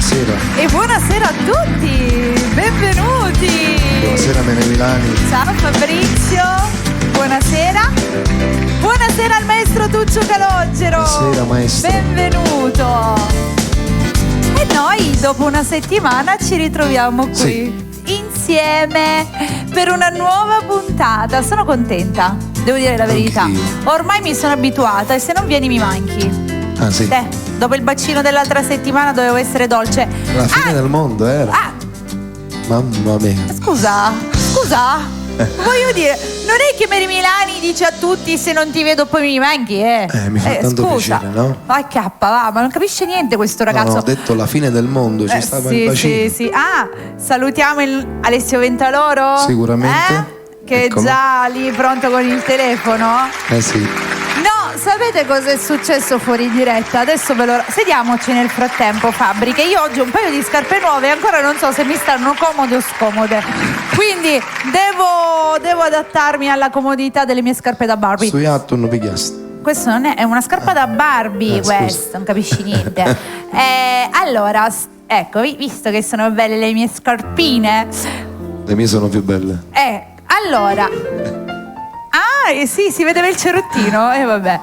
buonasera. E buonasera a tutti, benvenuti. Buonasera Mene Milani. Ciao Fabrizio, buonasera. Buonasera al maestro Tuccio Calogero. Buonasera maestro. Benvenuto. E noi dopo una settimana ci ritroviamo qui. Sì. Insieme per una nuova puntata. Sono contenta, devo dire la verità. Anch'io. Ormai mi sono abituata e se non vieni mi manchi. Ah sì. Dopo il bacino dell'altra settimana dovevo essere dolce. La fine del mondo era. Mamma mia. Scusa. Voglio dire, non è che Mary Milani dice a tutti se non ti vedo poi mi manchi, Mi fa tanto scusa. piacere, no? Vai va, ma non capisce niente questo ragazzo. No, ho detto la fine del mondo, ci stava il bacino. Sì. Salutiamo Alessio Ventaloro. Sicuramente. Che Eccolo. è già lì pronto con il telefono. Sì. No, sapete cosa è successo fuori diretta? Adesso sediamoci nel frattempo, Fabri, che io oggi ho un paio di scarpe nuove e ancora non so se mi stanno comode o scomode. Quindi devo adattarmi alla comodità delle mie scarpe da Barbie. Sui atto non pigliasti. Questo non è una scarpa da Barbie, scusa. questo, non capisci niente. Allora, ecco, visto che sono belle le mie scarpine. Le mie sono più belle. Allora. Sì, si vedeva il cerottino, vabbè.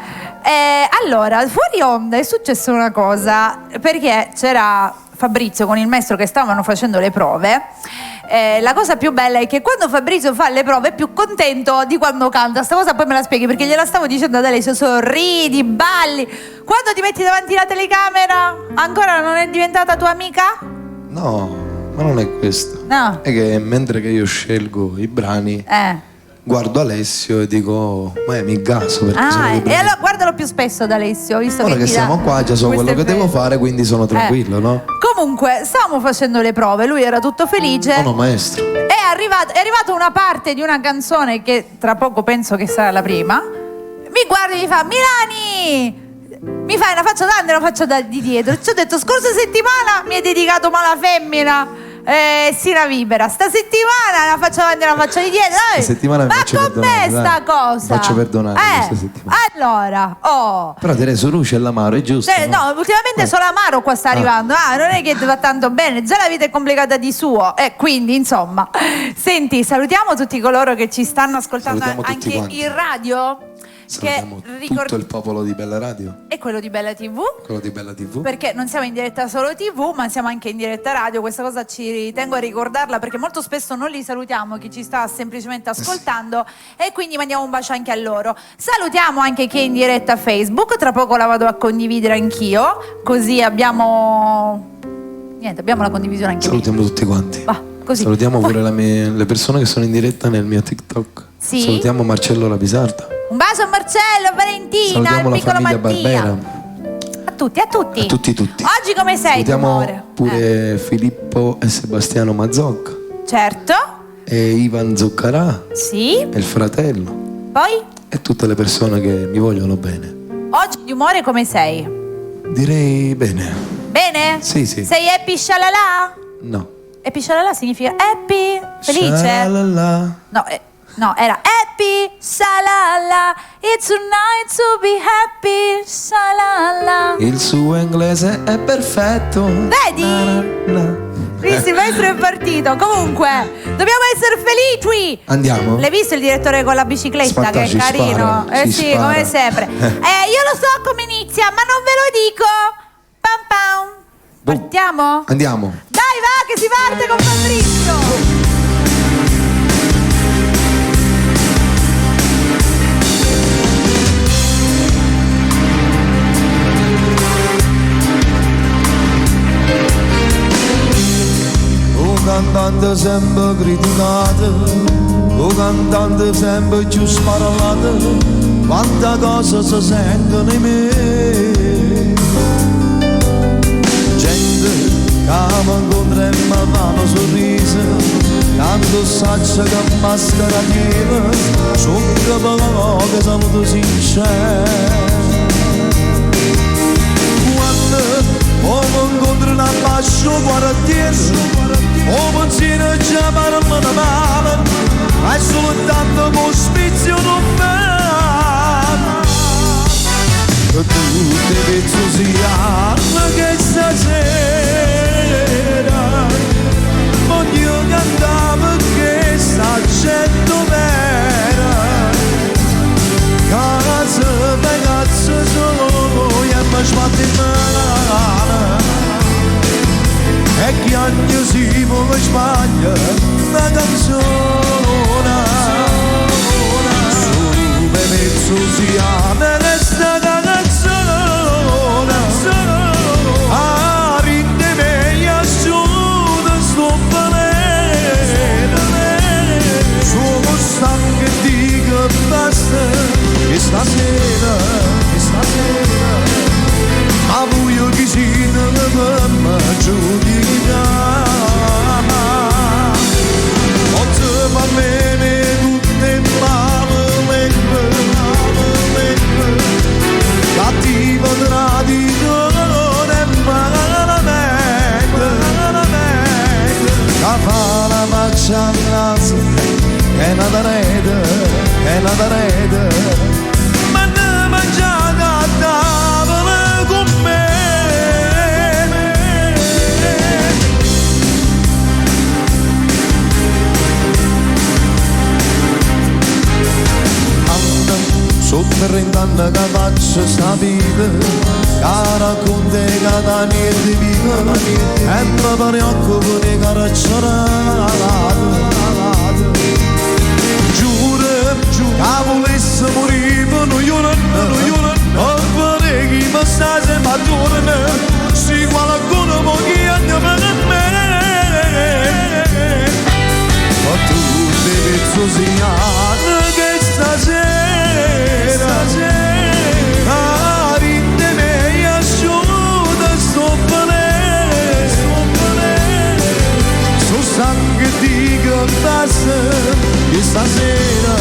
Allora, fuori onda è successa una cosa, perché c'era Fabrizio con il maestro che stavano facendo le prove. La cosa più bella è che quando Fabrizio fa le prove è più contento di quando canta. Sta cosa poi me la spieghi, perché gliela stavo dicendo ad Alessio: sorridi, balli. Quando ti metti davanti alla telecamera ancora non è diventata tua amica? No, ma non è questo. No. È che mentre che io scelgo i brani, guardo Alessio e dico, ma mi gaso perché sono dei brani. E allora guardalo più spesso ad Alessio, visto Ora che che ti siamo dà qua già so quello queste che devo prese. fare, quindi sono tranquillo, no? Comunque, stavamo facendo le prove, lui era tutto felice. No, maestro. È arrivata una parte di una canzone che tra poco penso che sarà la prima. Mi guarda e mi fa: Milani! Mi fai una faccia davanti e una faccia di dietro. Ci ho detto: scorsa settimana mi hai dedicato Mala Femmina. Sina Vibera, sta settimana una faccia davanti e una faccia di dietro. Questa settimana mi ma faccio com'è perdonare, sta dai. cosa? Faccio perdonare questa settimana. Allora, Però Teresa Luce e l'amaro è giusto, no, ultimamente solo Amaro qua sta arrivando. Non è che ti va tanto bene, già la vita è complicata di suo. Quindi, insomma. Senti, salutiamo tutti coloro che ci stanno ascoltando anche in radio. Salutiamo tutto il popolo di Bella Radio e quello di Bella TV. Quello di Bella TV. Perché non siamo in diretta solo TV, ma siamo anche in diretta radio. Questa cosa ci tengo a ricordarla, perché molto spesso non li salutiamo, chi ci sta semplicemente ascoltando, e quindi mandiamo un bacio anche a loro. Salutiamo anche chi è in diretta Facebook. Tra poco la vado a condividere anch'io, così abbiamo la condivisione anche Salutiamo tutti quanti. Così. Salutiamo pure le persone che sono in diretta nel mio TikTok. Sì. Salutiamo Marcello Lapisarda. Un bacio a Marcello, a Valentina, salutiamo al la piccolo famiglia Mattia. Barbera. A tutti. Oggi come sei? Salutiamo pure Filippo e Sebastiano Mazzocca. Certo. E Ivan Zuccarà. Sì. E il fratello. Poi? E tutte le persone che mi vogliono bene. Oggi di umore come sei? Direi bene. Bene? Sì. Sei happy shalala? No. Happy shalala significa happy? Felice? Shalala. No, era happy shalala. It's a night to be happy shalala. Il suo inglese è perfetto. Vedi? Visto, il maestro è partito. Comunque, dobbiamo essere felici. Andiamo? L'hai visto il direttore con la bicicletta? Che è carino. Sì, come sempre. Io lo so come inizia, ma non ve lo dico. Pam pam. Partiamo? Andiamo. Dai, va, che si parte con Fabrizio. Cantante sempre criticato, un cantante sempre più sparato, quanta cosa si sentono in me. Gente che mi incontra e mi fanno sorriso, tanto saccia che maschera piena, sono che saluto sincero. Quando mi incontro una bacio quartiere, o pensiero già parla male, ma è soltanto con spizio non fa. E tu ti penso sia che stasera sbaglia una canzone sulle mezzo siame resta la canzone a rinde meglio asciutta sto venendo sono stanco e dico basta e stasera ma voglio che si non mi giudica oggi va bene tutte male cattivo traditore malamente la fa la faccia a naso è una rete ma ne mangiate a tavola con me sotto 30 anni che faccio sta vita che racconta che da niente vivo e mi preoccupo di carcerate giuro che volesse morire io non vorrei che mi stai sempre attorno se qualcuno può chiedere per me ma tu devi sognare che stasera a rinde meglio asciutta sto venendo so sangue di che basta e stasera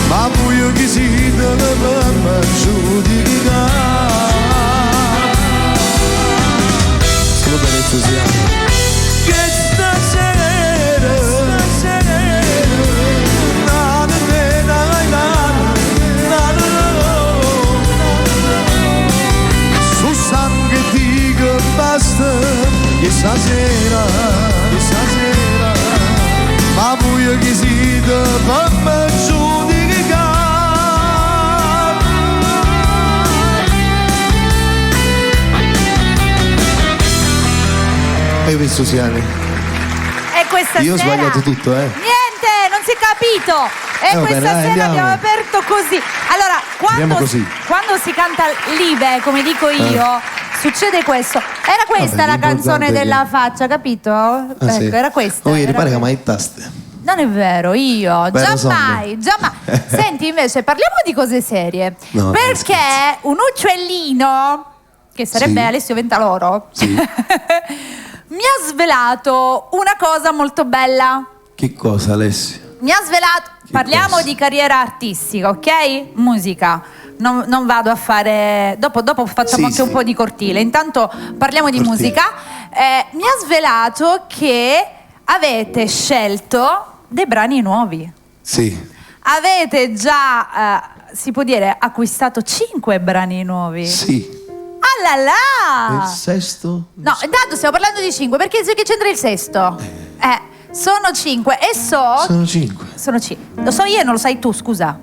ma voglio che si deve per giudicare solo per l'entusiasmo che stasera su sangue di che basta e stasera ma voglio che si deve per giudicare hai visto Siani? E questa io ho sera sbagliato tutto niente, non si è capito e va questa bene, sera andiamo. abbiamo aperto così allora quando si canta live come dico io succede questo era questa la canzone della faccia capito? Ecco sì. era questa Oh, era ripare che questa. mai in taste. Non è vero, io Vero giammai. Senti, invece, parliamo di cose serie. No, perché un uccellino, che sarebbe Sì. Alessio Ventaloro, Sì. mi ha svelato una cosa molto bella. Che cosa, Alessio? Mi ha svelato, parliamo cosa? di carriera artistica, ok? Musica. Non vado a fare. Dopo facciamo anche un po' di cortile. Intanto parliamo di Cortile. musica. Mi ha svelato che avete scelto dei brani nuovi. Sì. Avete già, si può dire, acquistato 5 brani nuovi. Sì. Ah là là! Il sesto? No, intanto stiamo parlando di 5, perché che c'entra il sesto? Sono 5 e Sono 5. sono 5. Lo so io e non lo sai tu, scusa.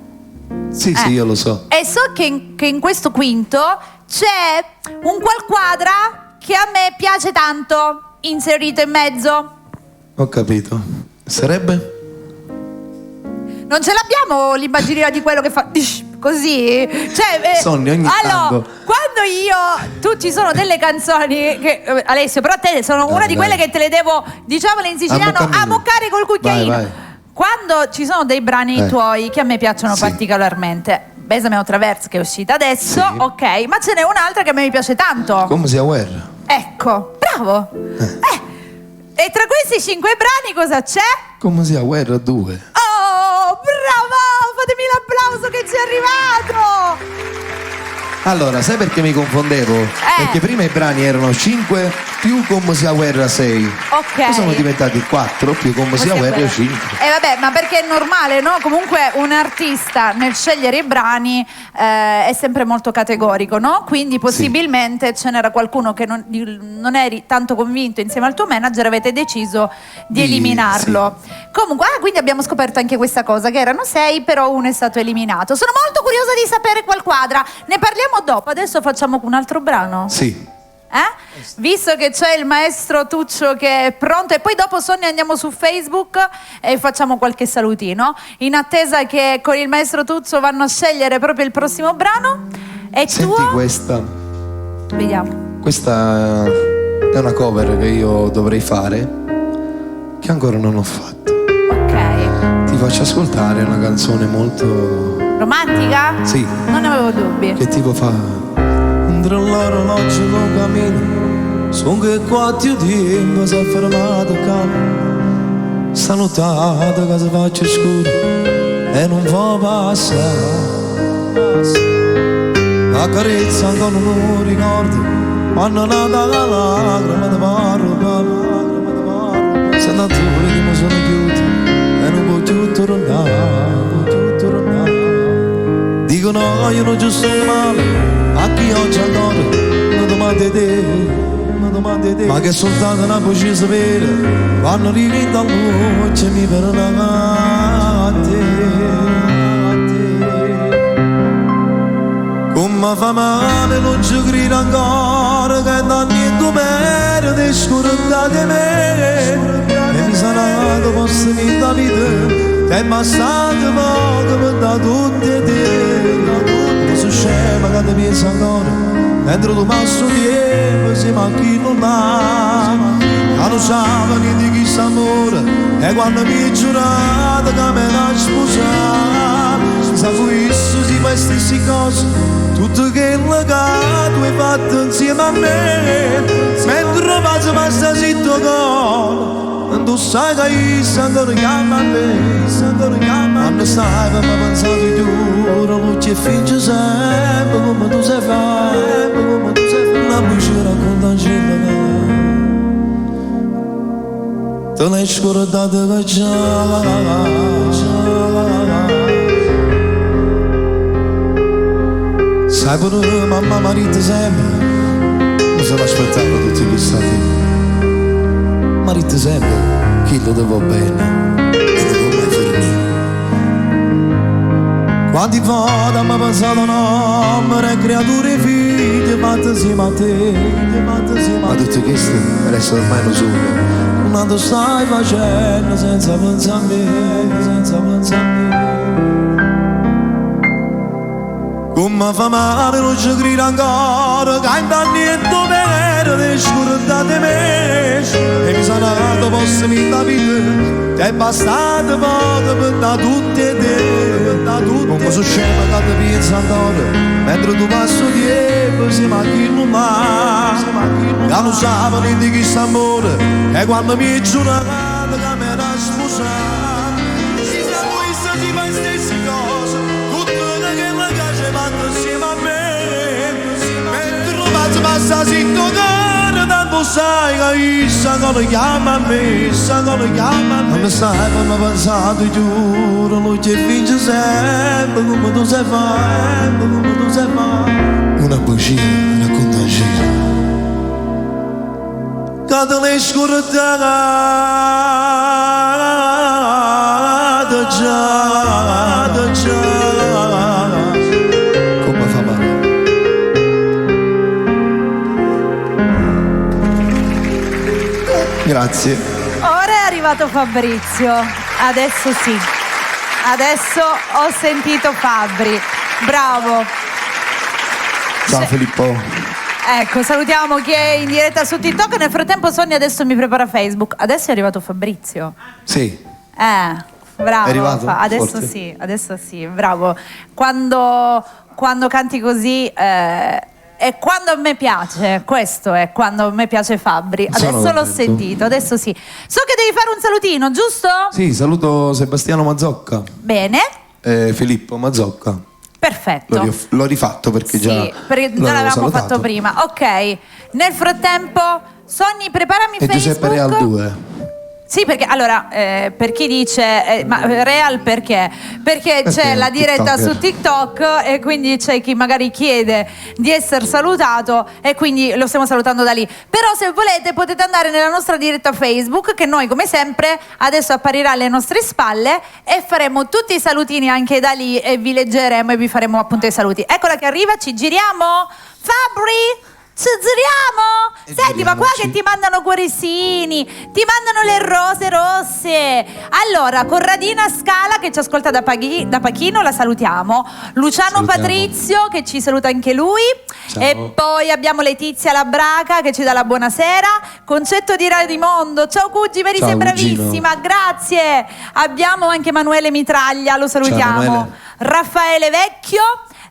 Sì, sì, io lo so. E so che in questo quinto c'è un qualquadra che a me piace tanto, inserito in mezzo. Ho capito. Sarebbe? Non ce l'abbiamo l'immaginario di quello che fa così? Cioè, Sogni ogni tanto. quando tu ci sono delle canzoni che, Alessio, però a te sono una di quelle dai. che te le devo, diciamole in siciliano, Ammoccamino. ammoccare col cucchiaino. Vai. Quando ci sono dei brani tuoi che a me piacciono Sì. particolarmente, Besame o Traverse che è uscita adesso, Sì. ok, ma ce n'è un'altra che a me mi piace tanto. Come sia guerra? Ecco, bravo. E tra questi 5 brani cosa c'è? Come sia guerra 2. Oh, bravo! Fatemi l'applauso che ci è arrivato! Allora, sai perché mi confondevo? Perché prima i brani erano 5 più Come sia guerra 6. Ok. Poi sono diventati 4 più Come sia guerra 5. Vabbè, ma perché è normale, no? Comunque un artista nel scegliere i brani è sempre molto categorico, no? Quindi possibilmente ce n'era qualcuno che non eri tanto convinto insieme al tuo manager, avete deciso di eliminarlo. sì. Comunque, quindi abbiamo scoperto anche questa cosa, che erano 6, però uno è stato eliminato. Sono molto curiosa di sapere qual quadra. Ne parliamo dopo, adesso facciamo un altro brano. Sì. Visto che c'è il maestro Tuccio che è pronto, e poi dopo Sonia andiamo su Facebook e facciamo qualche salutino, in attesa che con il maestro Tuccio vanno a scegliere proprio il prossimo brano. E Senti tuo? questa. Vediamo. Questa è una cover che io dovrei fare, che ancora non ho fatto. Ok. Ti faccio ascoltare una canzone molto... Romantica? Sì. Non ne avevo dubbi. Che tipo fa... Tra l'orologio non cammino, sono che 4 tempo si è fermato calmo. Salutate che si faccia scuro e non fa passare. La carezza ancora non ricordo, quando è nata la lacrima di parlo. Se da due che mi sono chiuso e non può più tornare. Dicono io non giusto male, a chi oggi ancora mi domandi te, ma che soltanto una voce sapere quando arrivi da luce mi parla a te. Come fa male non ci credo ancora che da niente meno ti scordate me, e mi sarà che posso finire la vita, è passato poco per da tutte te. Sono scema che ti penso ancora, dentro tu passo tempo se manchi non l'ha. Ma non sapevo niente di chi sta amore, e quando mi hai giurato che me la sposare, senza questo si fa stesse cose, tutto quello che tu hai fatto insieme a me, mentre passo passa zitto con. Tu sai che io ancora chiama a me, quando stai per me pensato tu, la luce finge sempre come tu sai fare, una bugia racconta un cielo, te l'hai scordato che già. Sai pure mamma marito sempre, mi sono aspettato tutti questi tempi. Marito sempre, chi lo devo bene e non può mai finire. Quanti volte mi pensato nombre, creature figlie, fatte insieme a te, ma tutte queste restano ormai lo solo. Quando stai facendo senza pensare a me, come fa male non ci credo ancora, che in niente vero ti scordate me, e mi sarà che posso finire la vita, è bastato poco per da tutte te. Come sono scema che ti penso ancora, mentre tu passo tempo si manchi non l'ha. Che non sapevo niente di chi sta amore, e quando mi hai giurato che me la sposare, si sa questo si fa le stesse cose, tutte quelle che ci fanno insieme a me, mentre lo passa zitto caro, tanto sai che io ancora chiama a me, quando stai per me pensato giuro, lui ci finge sempre come tu sai fare, una bugia racconta un giro, che te l'hai scordata già. Come fa male. Grazie. Ora è arrivato Fabrizio, adesso sì, adesso ho sentito Fabri, bravo. Ciao Filippo. Ecco, salutiamo chi è in diretta su TikTok. Nel frattempo Sonia adesso mi prepara Facebook. Adesso è arrivato Fabrizio. Sì. Bravo. È arrivato? Adesso sì, bravo. Quando canti così è quando a me piace, questo è quando a me piace Fabri. Adesso l'ho sentito, adesso sì. So che devi fare un salutino, giusto? Sì, saluto Sebastiano Mazzocca. Bene. Filippo Mazzocca. Perfetto. L'ho rifatto perché già perché già l'avevamo fatto prima. Ok. Nel frattempo, Sogni, preparami e Facebook. Giuseppe Real 2. Sì, perché allora, per chi dice, ma Real perché? Perché c'è la diretta su TikTok e quindi c'è chi magari chiede di essere salutato e quindi lo stiamo salutando da lì. Però se volete potete andare nella nostra diretta Facebook, che noi come sempre adesso apparirà alle nostre spalle e faremo tutti i salutini anche da lì e vi leggeremo e vi faremo appunto i saluti. Eccola che arriva, ci giriamo. Fabri! Zuriamo? Senti, ma qua che ti mandano cuoricini, ti mandano le rose rosse. Allora, Corradina Scala che ci ascolta da Pachino, la salutiamo. Luciano Patrizio che ci saluta anche lui. Ciao. E poi abbiamo Letizia Labraca che ci dà la buonasera. Concetto di Radimondo, ciao Cugi, Mary, sei bravissima, grazie. Abbiamo anche Emanuele Mitraglia, lo salutiamo. Ciao, Raffaele Vecchio,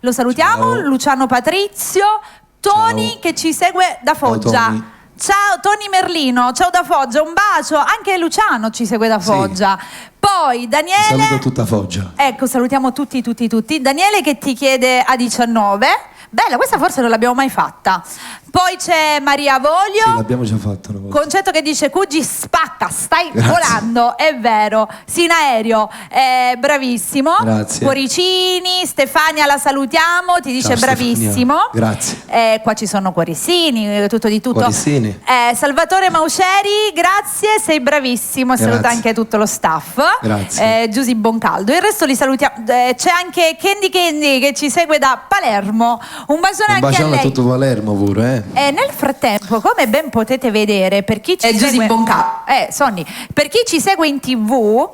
lo salutiamo. Ciao. Luciano Patrizio. Tony Ciao. che ci segue da Foggia. Tony. Ciao Tony Merlino, ciao da Foggia, un bacio. Anche Luciano ci segue da Foggia. Poi Daniele. Saluto tutta Foggia. Ecco, salutiamo tutti. Daniele che ti chiede a 19. Bella, questa forse non l'abbiamo mai fatta. Poi c'è Maria Voglio. Sì, l'abbiamo già fatto una volta. Concetto che dice Cugi spacca, stai Grazie. volando, è vero. Sina Aereo, bravissimo. Grazie. Cuoricini, Stefania la salutiamo, ti dice Ciao, bravissimo. Stefania. Grazie. Qua ci sono cuoricini, tutto di tutto. Cuoricini. Salvatore Mauceri, grazie, sei bravissimo. Grazie. Saluta anche tutto lo staff. Grazie. Giusy Boncaldo. Il resto li salutiamo. C'è anche Candy che ci segue da Palermo. Un bacione anche a bacione a lei. tutto Palermo pure, Nel frattempo, come ben potete vedere, per chi ci segue Sonny, per chi ci segue in TV,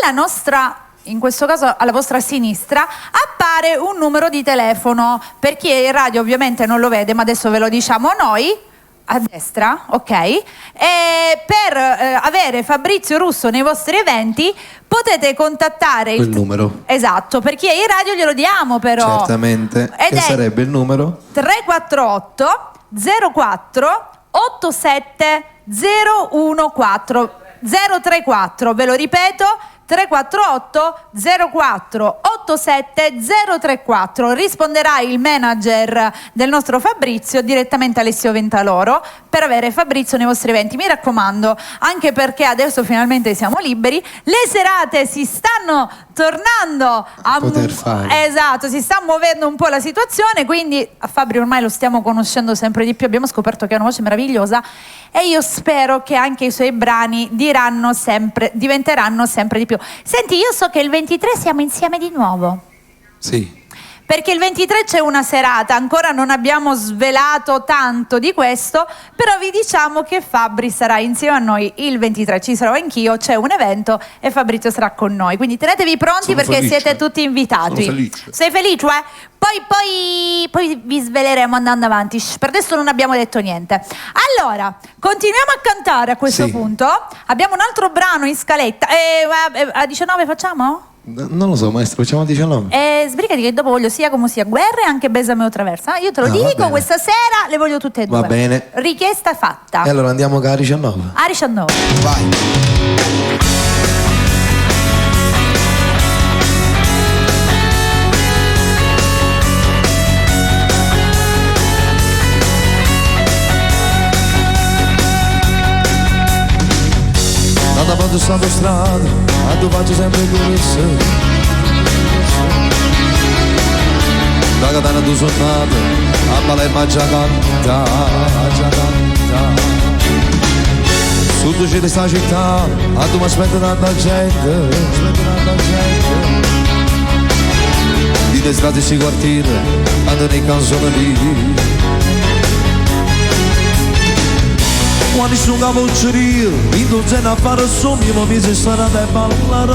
alla nostra, in questo caso alla vostra sinistra, appare un numero di telefono. Per chi è in radio ovviamente non lo vede, ma adesso ve lo diciamo noi. A destra, ok? E per avere Fabrizio Russo nei vostri eventi potete contattare quel numero. Esatto, per chi è in radio glielo diamo però. Certamente. Ed Che è sarebbe il numero? 348 04 87 014 034, ve lo ripeto, 348 04 87 034. Risponderà il manager del nostro Fabrizio, direttamente Alessio Ventaloro, per avere Fabrizio nei vostri eventi. Mi raccomando, anche perché adesso finalmente siamo liberi, le serate si stanno tornando a poter fare. Esatto, si sta muovendo un po' la situazione, quindi a Fabri ormai lo stiamo conoscendo sempre di più, abbiamo scoperto che ha una voce meravigliosa e io spero che anche i suoi brani diventeranno sempre di più. Senti, io so che il 23 siamo insieme di nuovo. Sì. Perché il 23 c'è una serata, ancora non abbiamo svelato tanto di questo, però vi diciamo che Fabri sarà insieme a noi il 23, ci sarò anch'io, c'è un evento e Fabrizio sarà con noi, quindi tenetevi pronti. Sono perché felice. siete tutti invitati. Sono felice. Sei felice? Poi vi sveleremo andando avanti. Per adesso non abbiamo detto niente. Allora, continuiamo a cantare a questo Sì. punto. Abbiamo un altro brano in scaletta. A 19 facciamo? Non lo so, maestro, facciamo a 19. Sbrigati che dopo voglio sia come sia guerra e anche Besame o Traversa. Io te lo Va dico, bene. questa sera le voglio tutte e due. Va bene. Richiesta fatta. E allora andiamo a 19. A 19. Vai. Nada quando stavo strada, a tu faccio sempre questo. Da Catania tu sono nato, a Palermo già canta, già canta. Su tu c'è questa città, a tu mi aspetta tanta gente, di te strade si quartiere, a te ne canzone lì. Quando sono a Volceria, in dozzina a fare sogno, mi si starà a ballare.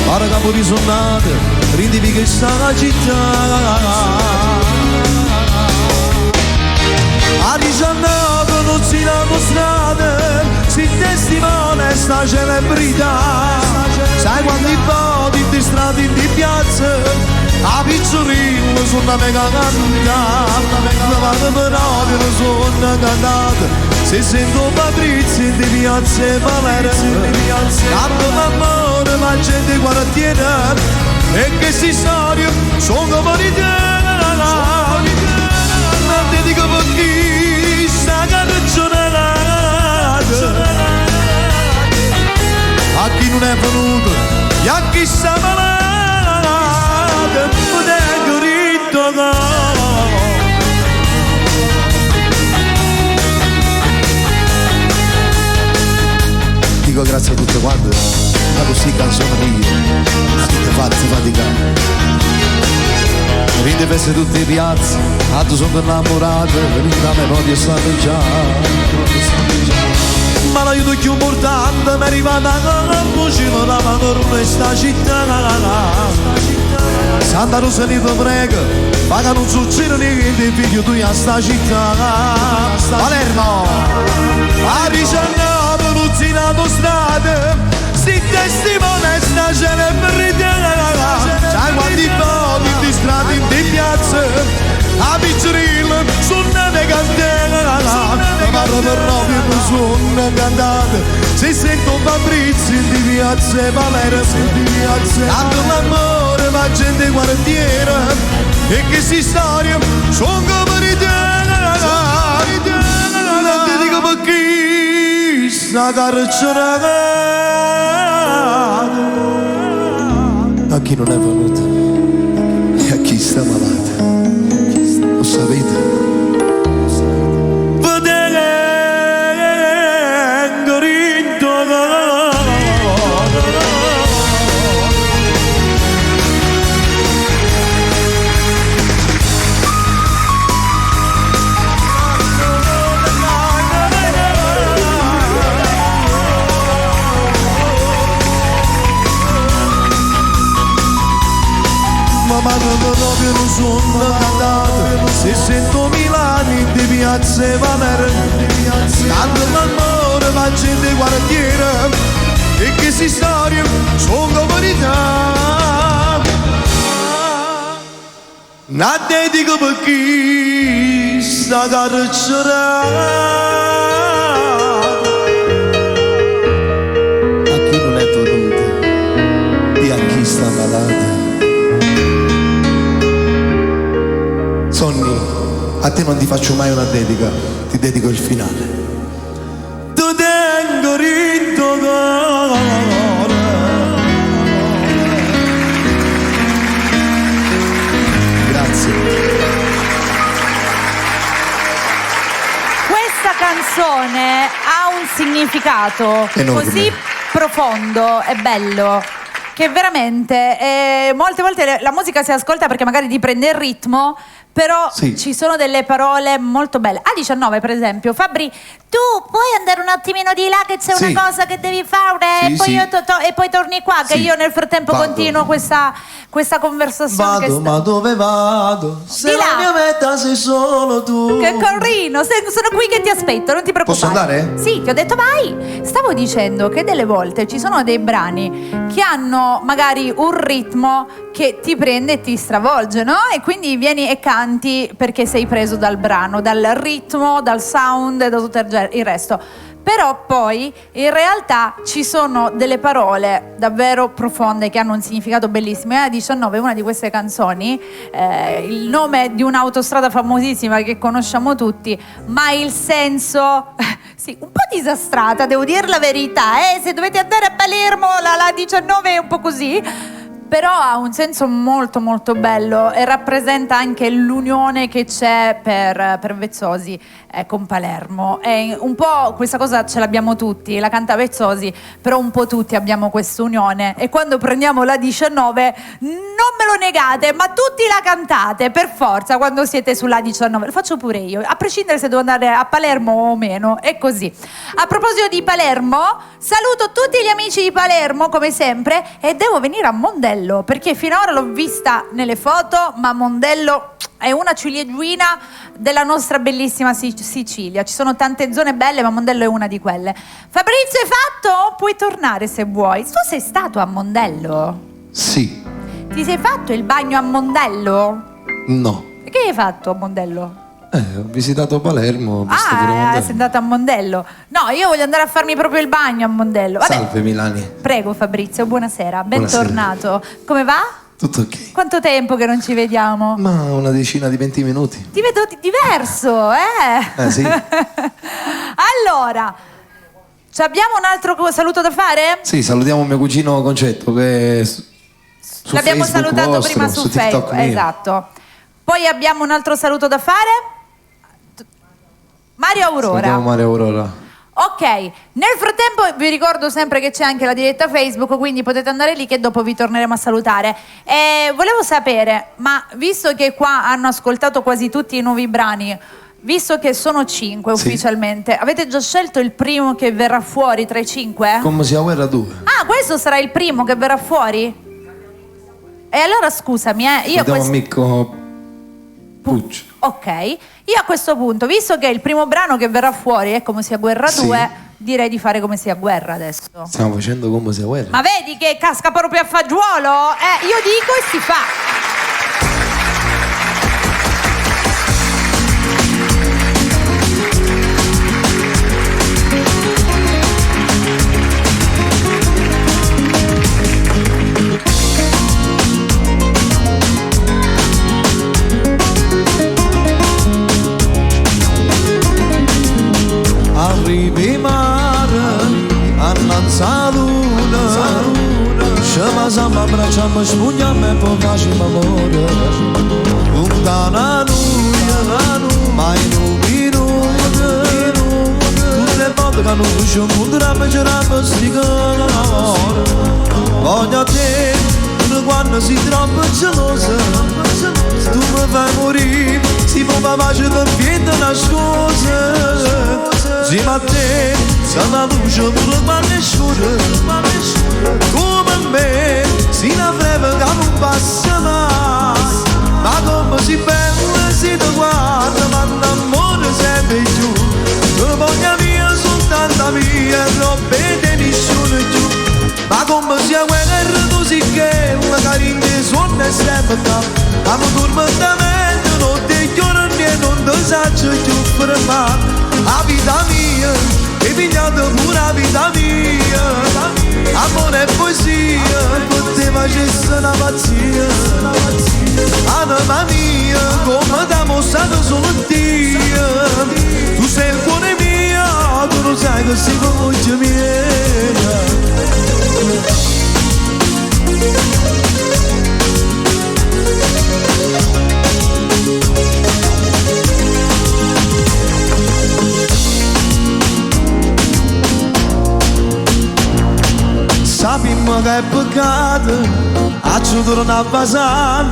Ora capo risonnate, ridivi che sta la città. A 19 non si danno strade, si testimone sta celebrità. Sai quanti voti di strade in di piazza, a Pizzurino sono mega cantata, la vado per radio sono cantata, se sento Patrizio in di piazza e Palermo, canto l'amore la gente quartiere, e che si storia sono come di te, non ti dico per chi sta carregionata, a chi non è venuto e a chi sta malato. Dico grazie a tutte quante, ma così canzone mia, a tutte fatte faticare. Vite feste tutte le piazze, altro sono innamorato, venita me proprio stato già. Ma l'aiuto più importante mi è arrivata a vicino da Madonna in sta città. Santa Rosa ti prego, ma che non succede niente, figlio tu a sta città. Palermo, a 19 luzzi in autostrada, si testimone sta celebrità. Sai quanti voti di strada in di piazza, a Pizzerilla sono le candela. Ma proprio non sono cantate, se sento Fabrizio di piazza e Palermo di piazza. Tanto l'amore va gente quartiere e che si storia sono come te. Non ti dico perché sta carcerata. A chi non è venuto e a chi sta malato, lo sapete? Ma proprio non sono cantato, se sento Milani di piazza e Palermo, tanto l'amore va gente quartiere e che si storia sono verità. Non ti dico perché sta carcerata. A chi non è venuto e a chi sta malato. Sonny, a te non ti faccio mai una dedica, ti dedico il finale. Tu tengo ritto cuore. Grazie. Questa canzone ha un significato enorme, così profondo e bello che veramente molte volte la musica si ascolta perché magari ti prende il ritmo, però sì, ci sono delle parole molto belle. A 19 per esempio, Fabri, tu puoi andare un attimino di là che c'è sì, una cosa che devi fare, sì, e poi, sì, e poi torni qua che sì, io nel frattempo vado, continuo questa conversazione. Vado, ma dove vado? Se Di la là. mia meta sei solo tu. Che carino, sono qui che ti aspetto, non ti preoccupare. Posso andare? Sì, ti ho detto vai. Stavo dicendo che delle volte ci sono dei brani che hanno magari un ritmo che ti prende e ti stravolge, no? E quindi vieni e canti perché sei preso dal brano, dal ritmo, dal sound e da tutto il resto. Però poi in realtà ci sono delle parole davvero profonde che hanno un significato bellissimo. E a 19 una di queste canzoni, il nome di un'autostrada famosissima che conosciamo tutti, ma il senso, sì, un po' disastrata, devo dire la verità, se dovete andare a Palermo la 19 è un po' così. Però ha un senso molto molto bello e rappresenta anche l'unione che c'è per Vezzosi con Palermo. E un po' questa cosa ce l'abbiamo tutti, la canta Vezzosi, però un po' tutti abbiamo questa unione. E quando prendiamo la 19, non me lo negate, ma tutti la cantate per forza quando siete sulla 19. Lo faccio pure io, a prescindere se devo andare a Palermo o meno, è così. A proposito di Palermo, saluto tutti gli amici di Palermo come sempre e devo venire a Mondello, perché finora l'ho vista nelle foto, ma Mondello è una ciliegina della nostra bellissima Sicilia. Ci sono tante zone belle, ma Mondello è una di quelle. Fabrizio, hai fatto? Puoi tornare se vuoi. Tu sei stato a Mondello? sì, Ti sei fatto il bagno a Mondello? no. E che hai fatto a Mondello? Ho visitato Palermo, ho visto pure Mondello. sei andato a Mondello. No, io voglio andare a farmi proprio il bagno a Mondello. Vabbè. Salve Milani. Prego Fabrizio, buonasera, Buonasera. bentornato. Come va? Tutto ok. Quanto tempo che non ci vediamo? Ma una decina di 20 minuti. Ti vedo diverso, Sì. Allora, abbiamo un altro saluto da fare? Sì, salutiamo mio cugino Concetto che è su L'abbiamo Facebook salutato vostro, prima su TikTok Facebook, mio. esatto. Poi abbiamo un altro saluto da fare. Mario Aurora. Salutiamo Mario Aurora. Ok, nel frattempo vi ricordo sempre che c'è anche la diretta Facebook, quindi potete andare lì che dopo vi torneremo a salutare. Volevo sapere, ma visto che qua hanno ascoltato quasi tutti i nuovi brani, visto che sono 5 ufficialmente, avete già scelto il primo che verrà fuori tra i 5? Come si guerra 2. Ah, questo sarà il primo che verrà fuori? E allora scusami, io Vediamo Micco Puccio. Ok, io a questo punto, visto che il primo brano che verrà fuori è Come sia guerra 2, direi di fare Come sia guerra adesso. Stiamo facendo Come sia guerra. Ma vedi che casca proprio a fagiolo? Io dico e si fa. Arrivi mare, annanza luna, Scema samba abbracciamo, spugniamo e poi facciamo amore. Lontana nuia, ma in un minuto, tutte le volte che non ci incontriamo giriamo sti colori. Voglio a te, quando si troppo gelosa, se tu mi fai morire, si può pace per piede nascosta. Sì, ma te, sei la luce pure quando è scura. Come me, si la breve che non passa mai. Ma come si bella, si ti guarda, ma l'amore sempre più. Tu voglia mia, soltanto mia, robe di nessuno più. Ma come si guerra, tu si che una carina suona e sempre da. Amo tormentamento, non ti chioro e non ti saggio più fermare. La vita mia, e pigliato pure la vita mia. Amore e poesia, poteva essere una pazzia. Anima mia, come ti ha mostrato solo Dio. Tu sei il cuore mio, tu lo sai che sei voce mia. Sappiamo che è peccato, a ci tornare a basare,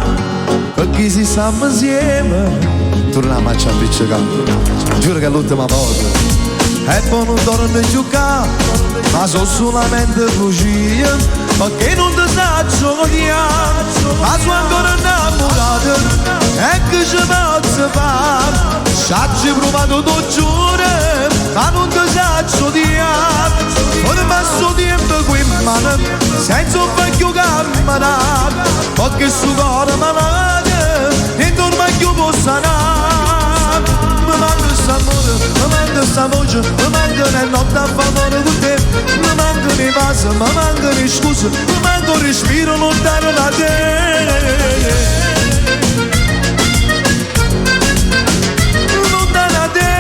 perché si stiamo insieme, torniamo a ci appiccicare. Giuro che è l'ultima volta. E poi non torno a giocare, ma sono solamente bugie, perché non ti saggio odiare, ma sono ancora innamorato, e che ci posso fare? Ci hai provato tu giuro, ma non ti saggio odiare, ora passo tempo qui in mano, senza un vecchio camminato, perché su cuore malato, e non più posso andare. Mi manca quest'amore, mi manca questa voce, mi manca le notti a favore con te, mi mancano i passi, mi mancano le scuse, mi manca un respiro lontano da te. Lontano da te.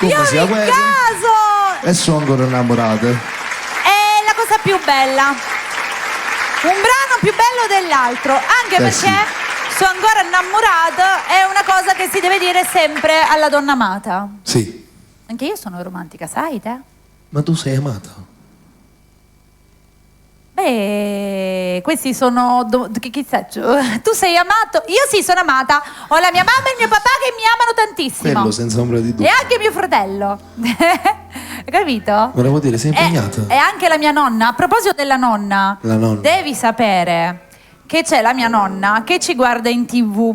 Io mi caso! E sono ancora innamorate. È la cosa più bella. Un brano più bello dell'altro, anche perché sono ancora innamorata, è una cosa che si deve dire sempre alla donna amata. Sì. Anche io sono romantica, sai te? Ma tu sei amata? Beh, questi sono... chissà, tu sei amato? Io sì, sono amata. Ho la mia mamma e il mio papà che mi amano tantissimo. Quello senza ombra di dubbio. E anche mio fratello. Hai capito? Volevo dire, sei impegnata? E anche la mia nonna. A proposito della nonna, La nonna. devi sapere che c'è la mia nonna che ci guarda in TV.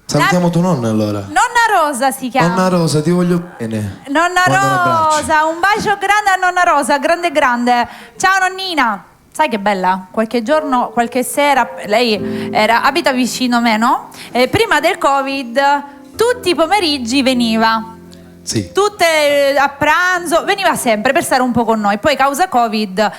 Salutiamo tua nonna allora. Nonna Rosa si chiama. Nonna Rosa, ti voglio bene. Nonna Manda un abbraccio. Rosa, un bacio grande a nonna Rosa, grande grande. Ciao nonnina. Sai che bella? Qualche giorno, qualche sera, lei abita vicino a me, no? Prima del Covid, tutti i pomeriggi veniva. Sì. Tutte a pranzo, veniva sempre per stare un po' con noi. Poi causa Covid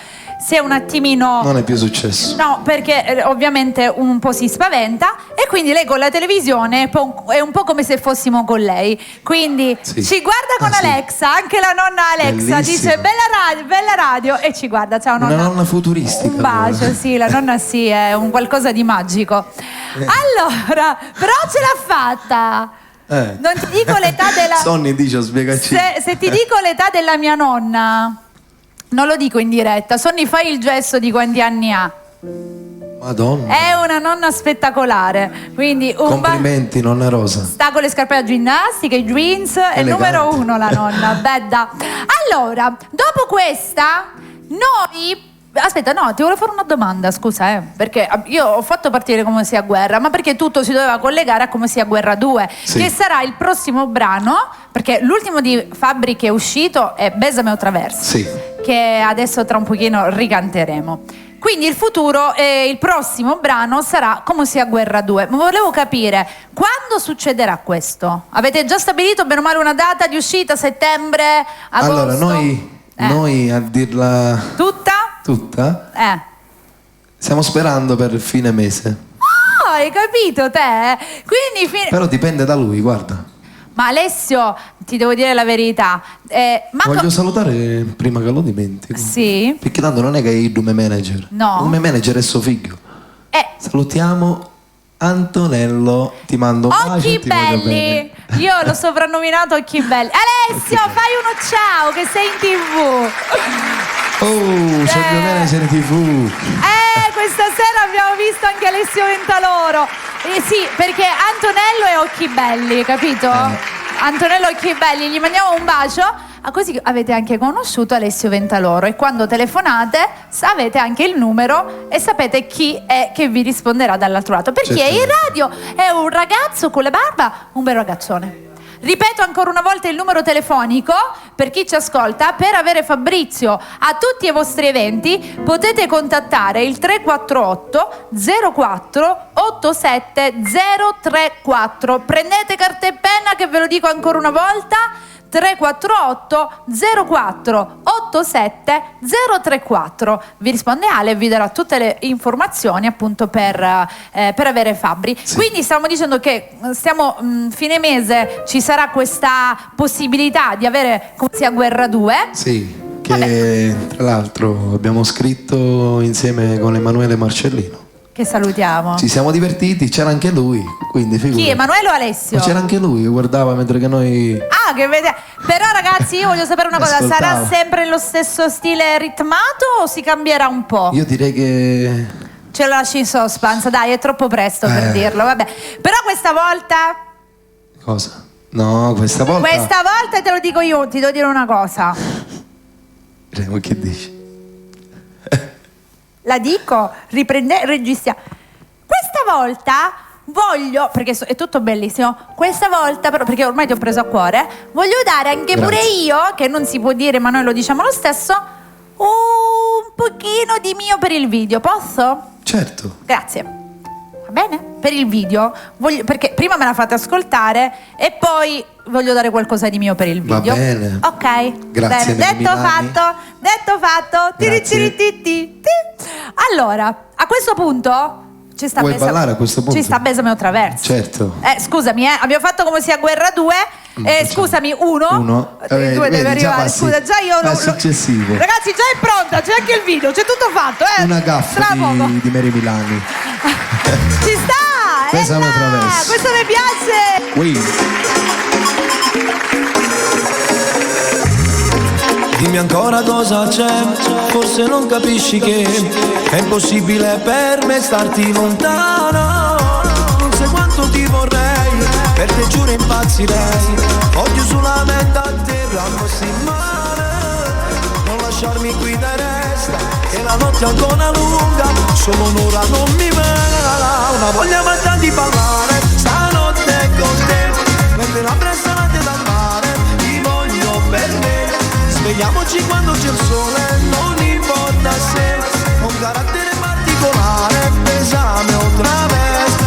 si è un attimino... Non è più successo. No, perché ovviamente un po' si spaventa e quindi lei con la televisione è un po' come se fossimo con lei. Quindi sì. ci guarda con Alexa, sì. Anche la nonna Alexa dice bella radio e ci guarda. Ciao nonna. Una nonna futuristica. Un bacio, allora. Sì, la nonna sì, è un qualcosa di magico. Allora, però ce l'ha fatta. Non ti dico l'età della... Sonny dice, spiegaci. Se ti dico l'età della mia nonna, non lo dico in diretta. Sonny, fai il gesto di quanti anni ha. Madonna. È una nonna spettacolare. Quindi complimenti, nonna Rosa. Sta con le scarpe da ginnastica, i jeans. È il numero 1 la nonna. Bella. Allora, dopo questa, noi... Aspetta, no, ti volevo fare una domanda, scusa, perché io ho fatto partire Come sia guerra, ma perché tutto si doveva collegare a Come sia guerra 2, sì. Che sarà il prossimo brano, perché l'ultimo di Fabbri che è uscito è Besame o Traverso, sì. Che adesso tra un pochino ricanteremo. Quindi il futuro, il prossimo brano sarà Come sia guerra 2. Ma volevo capire, quando succederà questo? Avete già stabilito bene o male una data di uscita? Settembre, agosto? Allora, noi a dirla... Tutta? Stiamo sperando per fine mese. Oh, hai capito te? Quindi però dipende da lui, guarda. Ma Alessio, ti devo dire la verità. Voglio salutare prima che lo dimentico. Sì. Perché tanto non è che è il mio manager. No. Un mio manager è suo figlio. Salutiamo Antonello, ti mando un bacio. Occhi belli. Io l'ho soprannominato Occhi belli. Alessio, fai uno ciao che sei in TV. Oh, c'è il mio manager in TV. Questa sera abbiamo visto anche Alessio Ventaloro. Sì, perché Antonello è Occhi belli, capito? Antonello Occhi belli, gli mandiamo un bacio. Così avete anche conosciuto Alessio Ventaloro e quando telefonate avete anche il numero e sapete chi è che vi risponderà dall'altro lato. Perché in radio è un ragazzo con la barba, un bel ragazzone. Ripeto ancora una volta il numero telefonico per chi ci ascolta. Per avere Fabrizio a tutti i vostri eventi potete contattare il 348 04 87 034. Prendete carta e penna che ve lo dico ancora una volta: 348 04 87 034. Vi risponde Ale e vi darà tutte le informazioni appunto per avere Fabbri. Sì. Quindi stiamo dicendo che fine mese ci sarà questa possibilità di avere Come sia guerra 2. Sì, che tra l'altro abbiamo scritto insieme con Emanuele Marcellino. Che salutiamo. Ci siamo divertiti, c'era anche lui, quindi figurati. Chi, Emanuele o Alessio? Ma c'era anche lui, guardava mentre che noi... che vede. Però ragazzi, io voglio sapere una cosa, sarà sempre lo stesso stile ritmato o si cambierà un po'? Io direi che... Ce lo lasci in suspense, dai, è troppo presto per dirlo, vabbè. Però questa volta... Cosa? No, questa volta... Questa volta te lo dico io, ti devo dire una cosa. Ma che dici? La dico, registriamo. Questa volta voglio, perché è tutto bellissimo, questa volta però, perché ormai ti ho preso a cuore, voglio dare anche pure io, che non si può dire ma noi lo diciamo lo stesso, un pochino di mio per il video, posso? Certo. Grazie. Va bene? Per il video, perché prima me la fate ascoltare e poi voglio dare qualcosa di mio per il video. Va bene. Ok. Grazie. Bene. Detto fatto. Allora, a questo punto ci sta Vuoi ballare a questo punto? Ci sta Besame o Traverso. Certo. Scusami, abbiamo fatto Come sia guerra 2. Scusami, uno. Due deve arrivare. Scusa, già io non. Successivo. Ragazzi, già è pronta, c'è anche il video, c'è tutto fatto, Una gaffa di Mary Milani. Ci sta! Besame o Traverso. Questo mi piace! Dimmi ancora cosa c'è, forse non capisci che è impossibile per me starti lontano. Non sai quanto ti vorrei, per te giuro impazzirei. Odio solamente a terra, così male. Non lasciarmi qui da resta, che la notte è ancora lunga. Solo un'ora non mi va, una voglia matta di ballare. Stanotte con te, mentre la pressalate dal mare. Ti voglio per me. Svegliamoci quando c'è il sole, non importa se ho un carattere particolare, besame o traverso.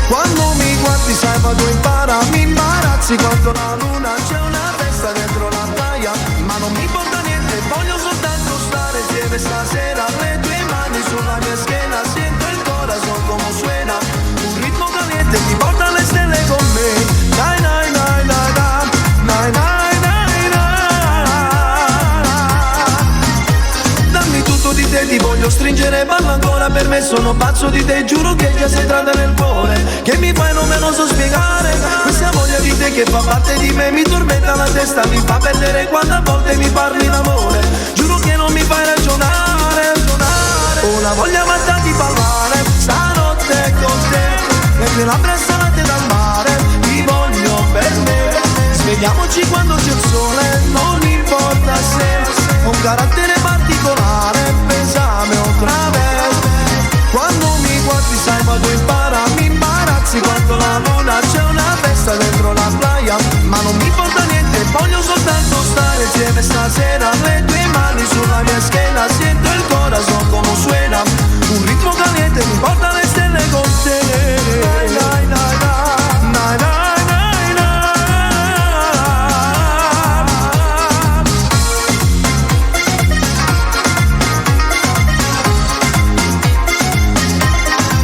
Quando mi guardi sai vado in para, mi imbarazzi quando la luna c'è una festa. festa dentro la playa, ma non mi importa niente, voglio soltanto stare insieme stasera. Le tue mani sulla mia schiena, sento il corazon come suena, un ritmo caliente ti porta alle stelle con me. Dai, dai, dai, dai, dai, dai, dai, dai, dai. Dammi tutto di te, ti voglio stringere, parla ancora, per me sono pazzo di te, giuro che già sei entrata nel cuore, che mi fai non me lo so spiegare, questa voglia di te che fa parte di me, mi tormenta la testa, mi fa perdere quando a volte mi parli d'amore, giuro che non mi fai ragionare, ho la voglia matta di parlare, stanotte con te, le tue labbra salate dal mare, ti voglio per me, svegliamoci quando c'è il sole, non importa se ho un carattere particolare, besame otra vez, quando mi guardi sai ma tu mi imbarazzi quanto la luna, c'è una festa dentro la playa, ma non mi importa niente, voglio soltanto stare insieme stasera. Le tue mani sulla mia schiena, sento il corazon come suena, un ritmo caliente mi porta alle stelle con te. Dai, dai, dai, dai, dai, dai, dai.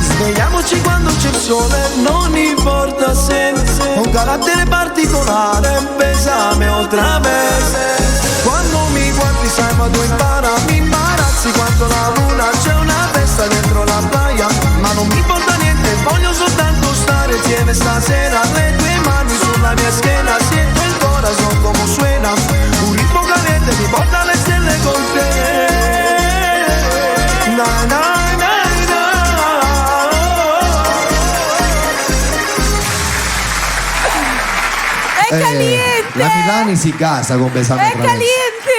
Svegliamoci quando c'è il sole, non importa se ho un carattere particolare, besame otra vez, quando mi guardi sai ma tu mi imbarazzi quanto la luna, c'è una festa dentro la playa, ma non mi importa niente, voglio soltanto stare insieme stasera. Le tue mani sulla mia schiena, sento il corazon come suena, un ritmo caliente mi porta alle stelle con te. Na, na, na. È caliente! La Milani si gasa con Besame È otra vez. caliente!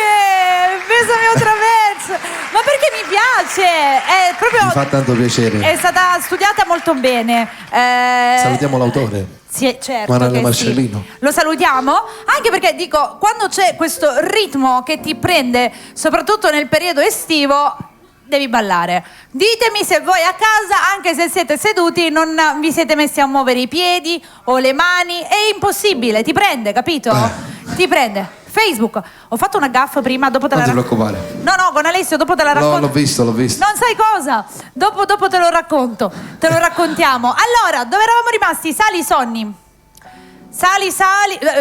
Besame otra vez! Ma perché mi piace? È proprio. Mi fa tanto piacere. È stata studiata molto bene. Salutiamo l'autore. Sì, certo. Manuele che Marcellino. sì. Lo salutiamo anche perché dico, quando c'è questo ritmo che ti prende, soprattutto nel periodo estivo, devi ballare. Ditemi se voi a casa, anche se siete seduti, non vi siete messi a muovere i piedi o le mani. È impossibile, ti prende, capito? Ti prende. Facebook, ho fatto una gaffa prima, dopo te Non la ti preoccupare. No, con Alessio dopo te la racconto. L'ho visto. Non sai cosa? Dopo te lo racconto. Te lo raccontiamo. Allora, dove eravamo rimasti? Sali, Sonni. Sali,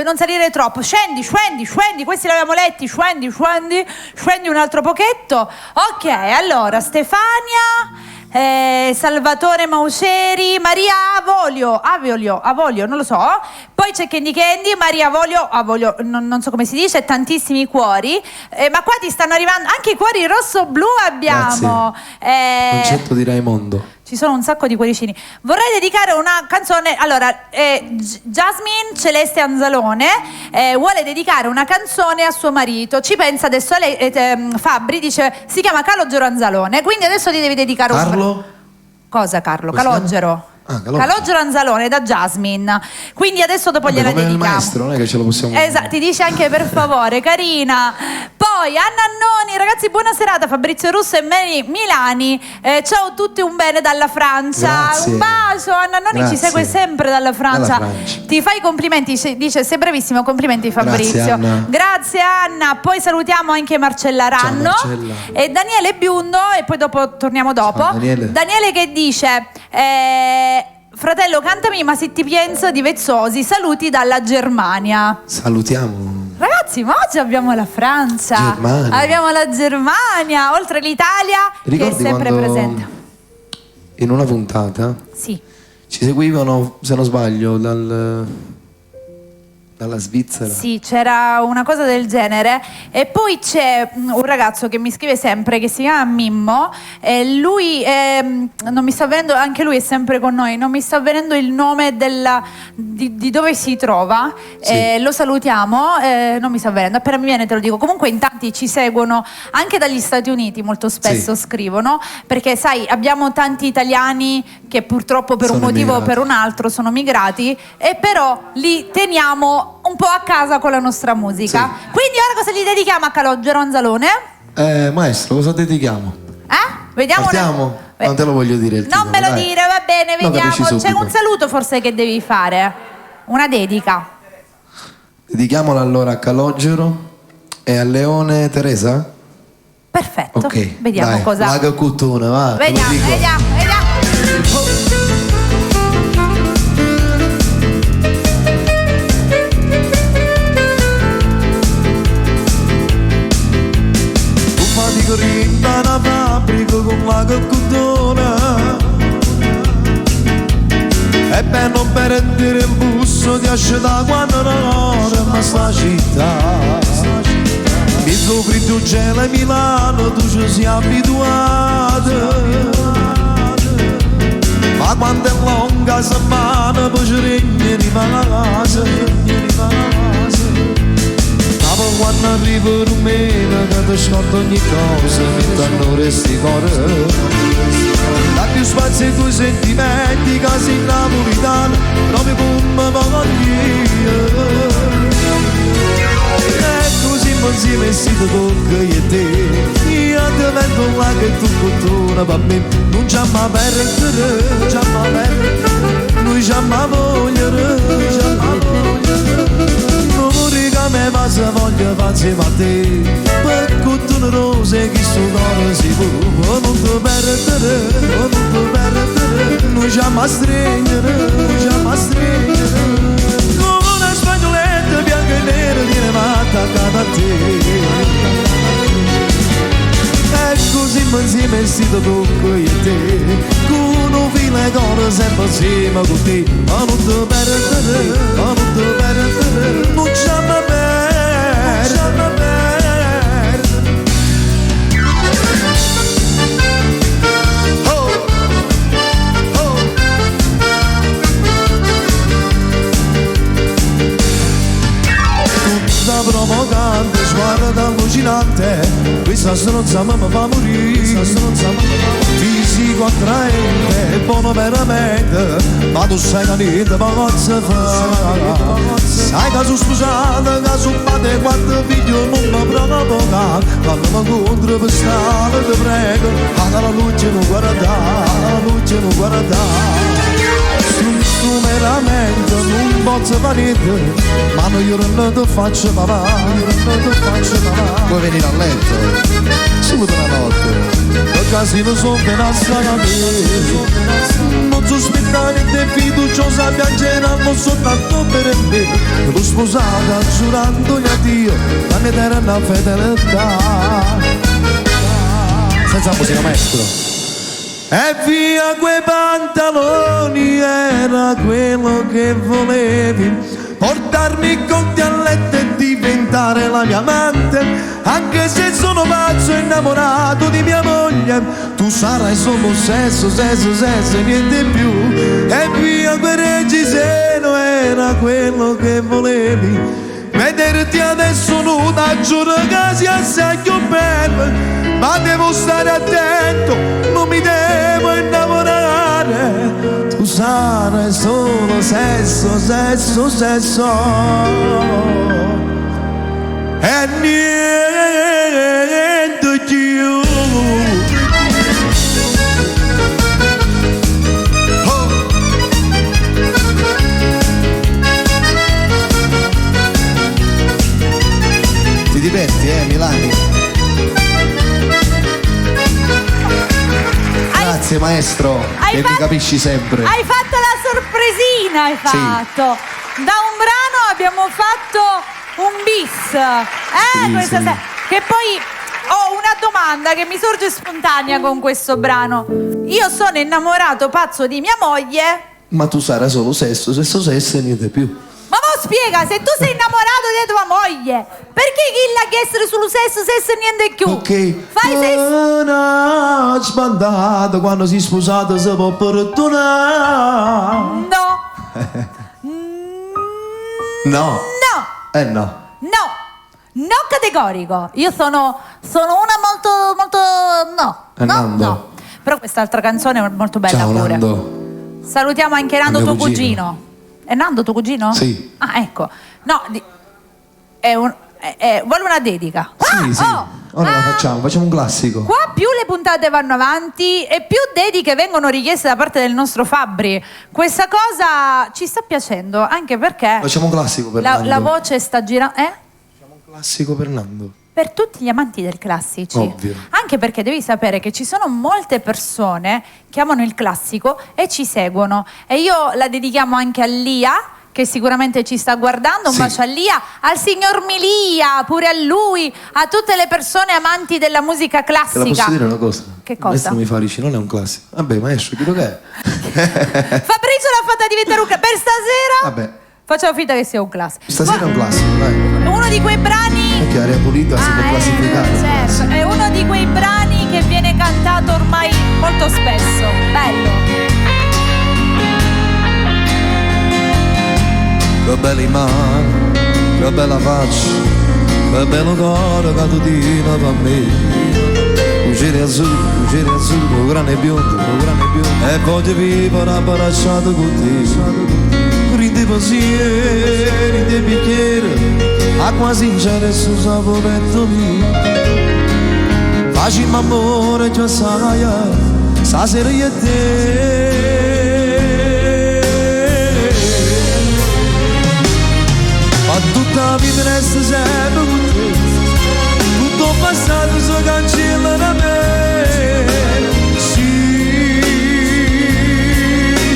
non salire troppo. Scendi, questi li abbiamo letti. Scendi un altro pochetto. Ok, allora, Stefania, Salvatore Mauceri, Maria Avolio, non lo so. Poi c'è Candy, Maria Avolio, non so come si dice, tantissimi cuori. Ma qua ti stanno arrivando anche i cuori rosso-blu abbiamo. Concetto di Raimondo. Ci sono un sacco di cuoricini. Vorrei dedicare una canzone. Allora, Jasmine Celeste Anzalone vuole dedicare una canzone a suo marito. Ci pensa adesso Fabbri, dice si chiama Calogero Anzalone. Quindi adesso ti devi dedicare Carlo? Cosa Carlo? Come si chiama? Calogero. Calogero. Calogero Anzalone da Jasmine. Quindi adesso dopo gliela come dedichiamo. il maestro, non è che ce lo possiamo. Esatto, ti dice anche per favore, carina. Poi Anna Annoni, ragazzi, buona serata. Fabrizio Russo e Mary Milani. Ciao a tutti, un bene dalla Francia. Grazie. Un bacio. Anna Annoni ci Grazie. segue sempre dalla Francia. Ti fai i complimenti, dice sei bravissimo, complimenti Fabrizio. Grazie, Anna. Grazie Anna. Poi salutiamo anche Marcella Ranno. Ciao, Marcella. E Daniele Biondo, e poi dopo torniamo dopo. Ciao, Daniele Che dice fratello, cantami Ma se ti penso di Vezzosi, saluti dalla Germania. Salutiamo. Ragazzi, ma oggi abbiamo la Francia, Germania. abbiamo la Germania, oltre l'Italia Ricordi che è sempre quando presente. In una puntata Sì. ci seguivano, se non sbaglio, dalla Svizzera. Sì, c'era una cosa del genere. E poi c'è un ragazzo che mi scrive sempre, che si chiama Mimmo, e lui non mi sta venendo, anche lui è sempre con noi, non mi sta venendo il nome di dove si trova. Sì. Lo salutiamo, non mi sta venendo, appena mi viene te lo dico. Comunque in tanti ci seguono anche dagli Stati Uniti, molto spesso Sì. scrivono, perché sai, abbiamo tanti italiani che purtroppo per un Sono motivo o migrati. per un altro sono migrati, e però li teniamo un po' a casa con la nostra musica. Sì. Quindi ora cosa gli dedichiamo a Calogero Anzalone? Maestro, cosa dedichiamo? Vediamo. Partiamo? Non te lo voglio dire il Non titolo, me lo dai. dire, va bene, Lo vediamo. capisci C'è subito. un saluto forse che devi fare. Una dedica. Dedichiamola allora a Calogero e a Leone Teresa? Perfetto. Ok, Vediamo dai, cosa. Lago Cuttone, va. te lo Vediamo, dico. vediamo, vediamo. Tu fai corrida una fabbrica con Lago Cuttone e per non perdere il busto ti asceta quando non ma sta città. Mi soffri tu cielo e Milano, tu ci sei abituato. Ma quando è lunga settimana poi ci regni di casa. Ma quando arrivo rumena che ti scordo ogni cosa, mi danno resti cuore. Da più spazio ai tuoi sentimenti che sei napolitano, proprio come voglio. Insieme vestito tocca io e te. Io ti metto là che tu cultura per me. Non ci amma perdere, non ci amma perdere. Noi ci amma vogliere, non vorrei che me va se voglio farsi a te. Per tu ne rose che sto cuore si può. Non ti perdere, non ti perdere. Noi ci amma stringere, noi ci amma stringere. Bianco e nero viene attaccata a te. E così insieme vestito tocco io e te, con un filo e cose sempre insieme con te. Ma non ti perdere, ma non ti perdere. Non ci amma perdere, non ci amma perdere. Oh, oh. Tutta provocante, sguardo allucinante, questa stronza mi fa morire, fisico attraente, buono veramente, ma tu sai che niente posso fare. Sai che sono sposata, che sono padre, quando figlio non mi provoca, quando mi incontro per strada ti prego, alla luce non guardare, alla luce non guardare. Tu veramente non posso fare niente, ma io non ti faccio papà, io non ti faccio papà. Vuoi venire a letto? Subito una notte. Perché se non sono penassa da te, non sospetta niente fiduciosa, piangere non soltanto per me. L'ho sposata giurandogli a Dio la mia eterna fedeltà. Senza musica, maestro. E via quei pantaloni, era quello che volevi, portarmi con te a letto e diventare la mia amante. Anche se sono pazzo e innamorato di mia moglie, tu sarai solo sesso, sesso, sesso e niente più. E via quel reggiseno, era quello che volevi, vederti adesso nuda, giuro che sia assai più bello. Ma devo stare attento, non mi devo innamorare. Tu sarai solo sesso, sesso, sesso e niente più. Ti diverti, Milani? Grazie maestro, che mi capisci sempre. Hai fatto la sorpresina, hai fatto. Sì. Da un brano abbiamo fatto un bis. Sì, questa sì. Che poi ho una domanda che mi sorge spontanea con questo brano. Io sono innamorato pazzo di mia moglie. Ma tu sarai solo sesso, sesso, sesso e niente più. Ma mo spiega, se tu sei innamorato di tua moglie, perché chi l'ha chiesto sullo sesso, sesso e niente più? Ok. Fai sesso. Una sbandata quando si è sposato si può perdonare. No. No. No. No. No categorico. Io sono una molto Nando. Però quest'altra canzone è molto bella Ciao pure. Nando. Salutiamo anche Nando, Mio tuo cugino. cugino. È Nando tuo cugino? Sì. Ah, ecco. No, vuole una dedica. Sì, sì. Oh! Ora la facciamo un classico. Qua più le puntate vanno avanti e più dediche vengono richieste da parte del nostro Fabbri. Questa cosa ci sta piacendo, anche perché Facciamo un classico per Nando. la voce sta girando. Facciamo un classico per Nando. Per tutti gli amanti del classici. Ovvio. Anche perché devi sapere che ci sono molte persone che amano il classico e ci seguono. E io la dedichiamo anche a Lia, che sicuramente ci sta guardando. Un Sì. bacio a Lia, al signor Milia, pure a lui, a tutte le persone amanti della musica Te la classica. posso dire una cosa? Che cosa? Questo mi fa Ricci, non è un classico. Vabbè, maestro, chi lo che è? Fabrizio l'ha fatta diventare un classico. Per stasera Vabbè, facciamo finta che sia un classico. stasera è un classico, dai. Uno di quei brani. Perché Aria Pulita si può classificare. Certo, è uno di quei brani che viene cantato ormai molto spesso. Bello. Che belle mani, che bella faccia, che bello cuore che tu tieni per me. Un cielo azzurro, un grande biondo, e voglio vivere abbracciato con te. Rinde pensieri, rinde bicchiere, acqua sincera e sul saporetto mio. Facciamo amore, già sai, stasera io e te. Ma tutta la vita resta sempre con te. Tutto passato si cancella da me. Sì,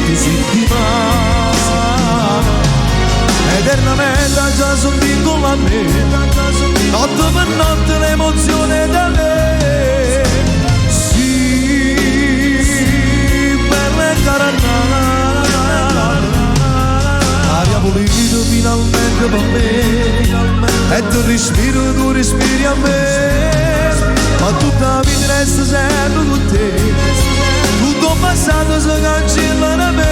tu sei di mano. Eternamente già sono con a me. Notte per notte l'emozione da me. Sì, bella e carannata. Aria pulita finalmente per me. E tu respiri a me. Ma tutta la vita resta sempre con te. Tutto passato si cancella da me.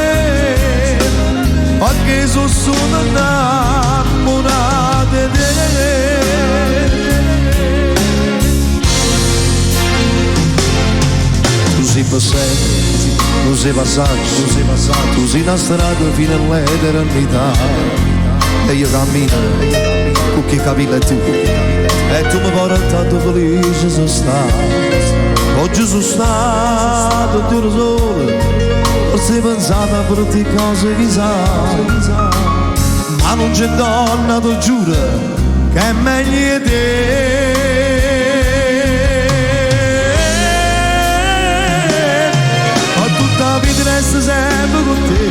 Ma che sono innamorato di te. Tu sei passato, tu sei passaggio, tu sei una strada fino all'eternità. E io cammino con chi capilla tu. E tu mi porti tanto felice sono stato. Oggi sono stato tu da solo. Forse pensavo a brutte cose chissà. Ma non c'è donna, ti giuro, che è meglio di te. La vita resta sempre con te.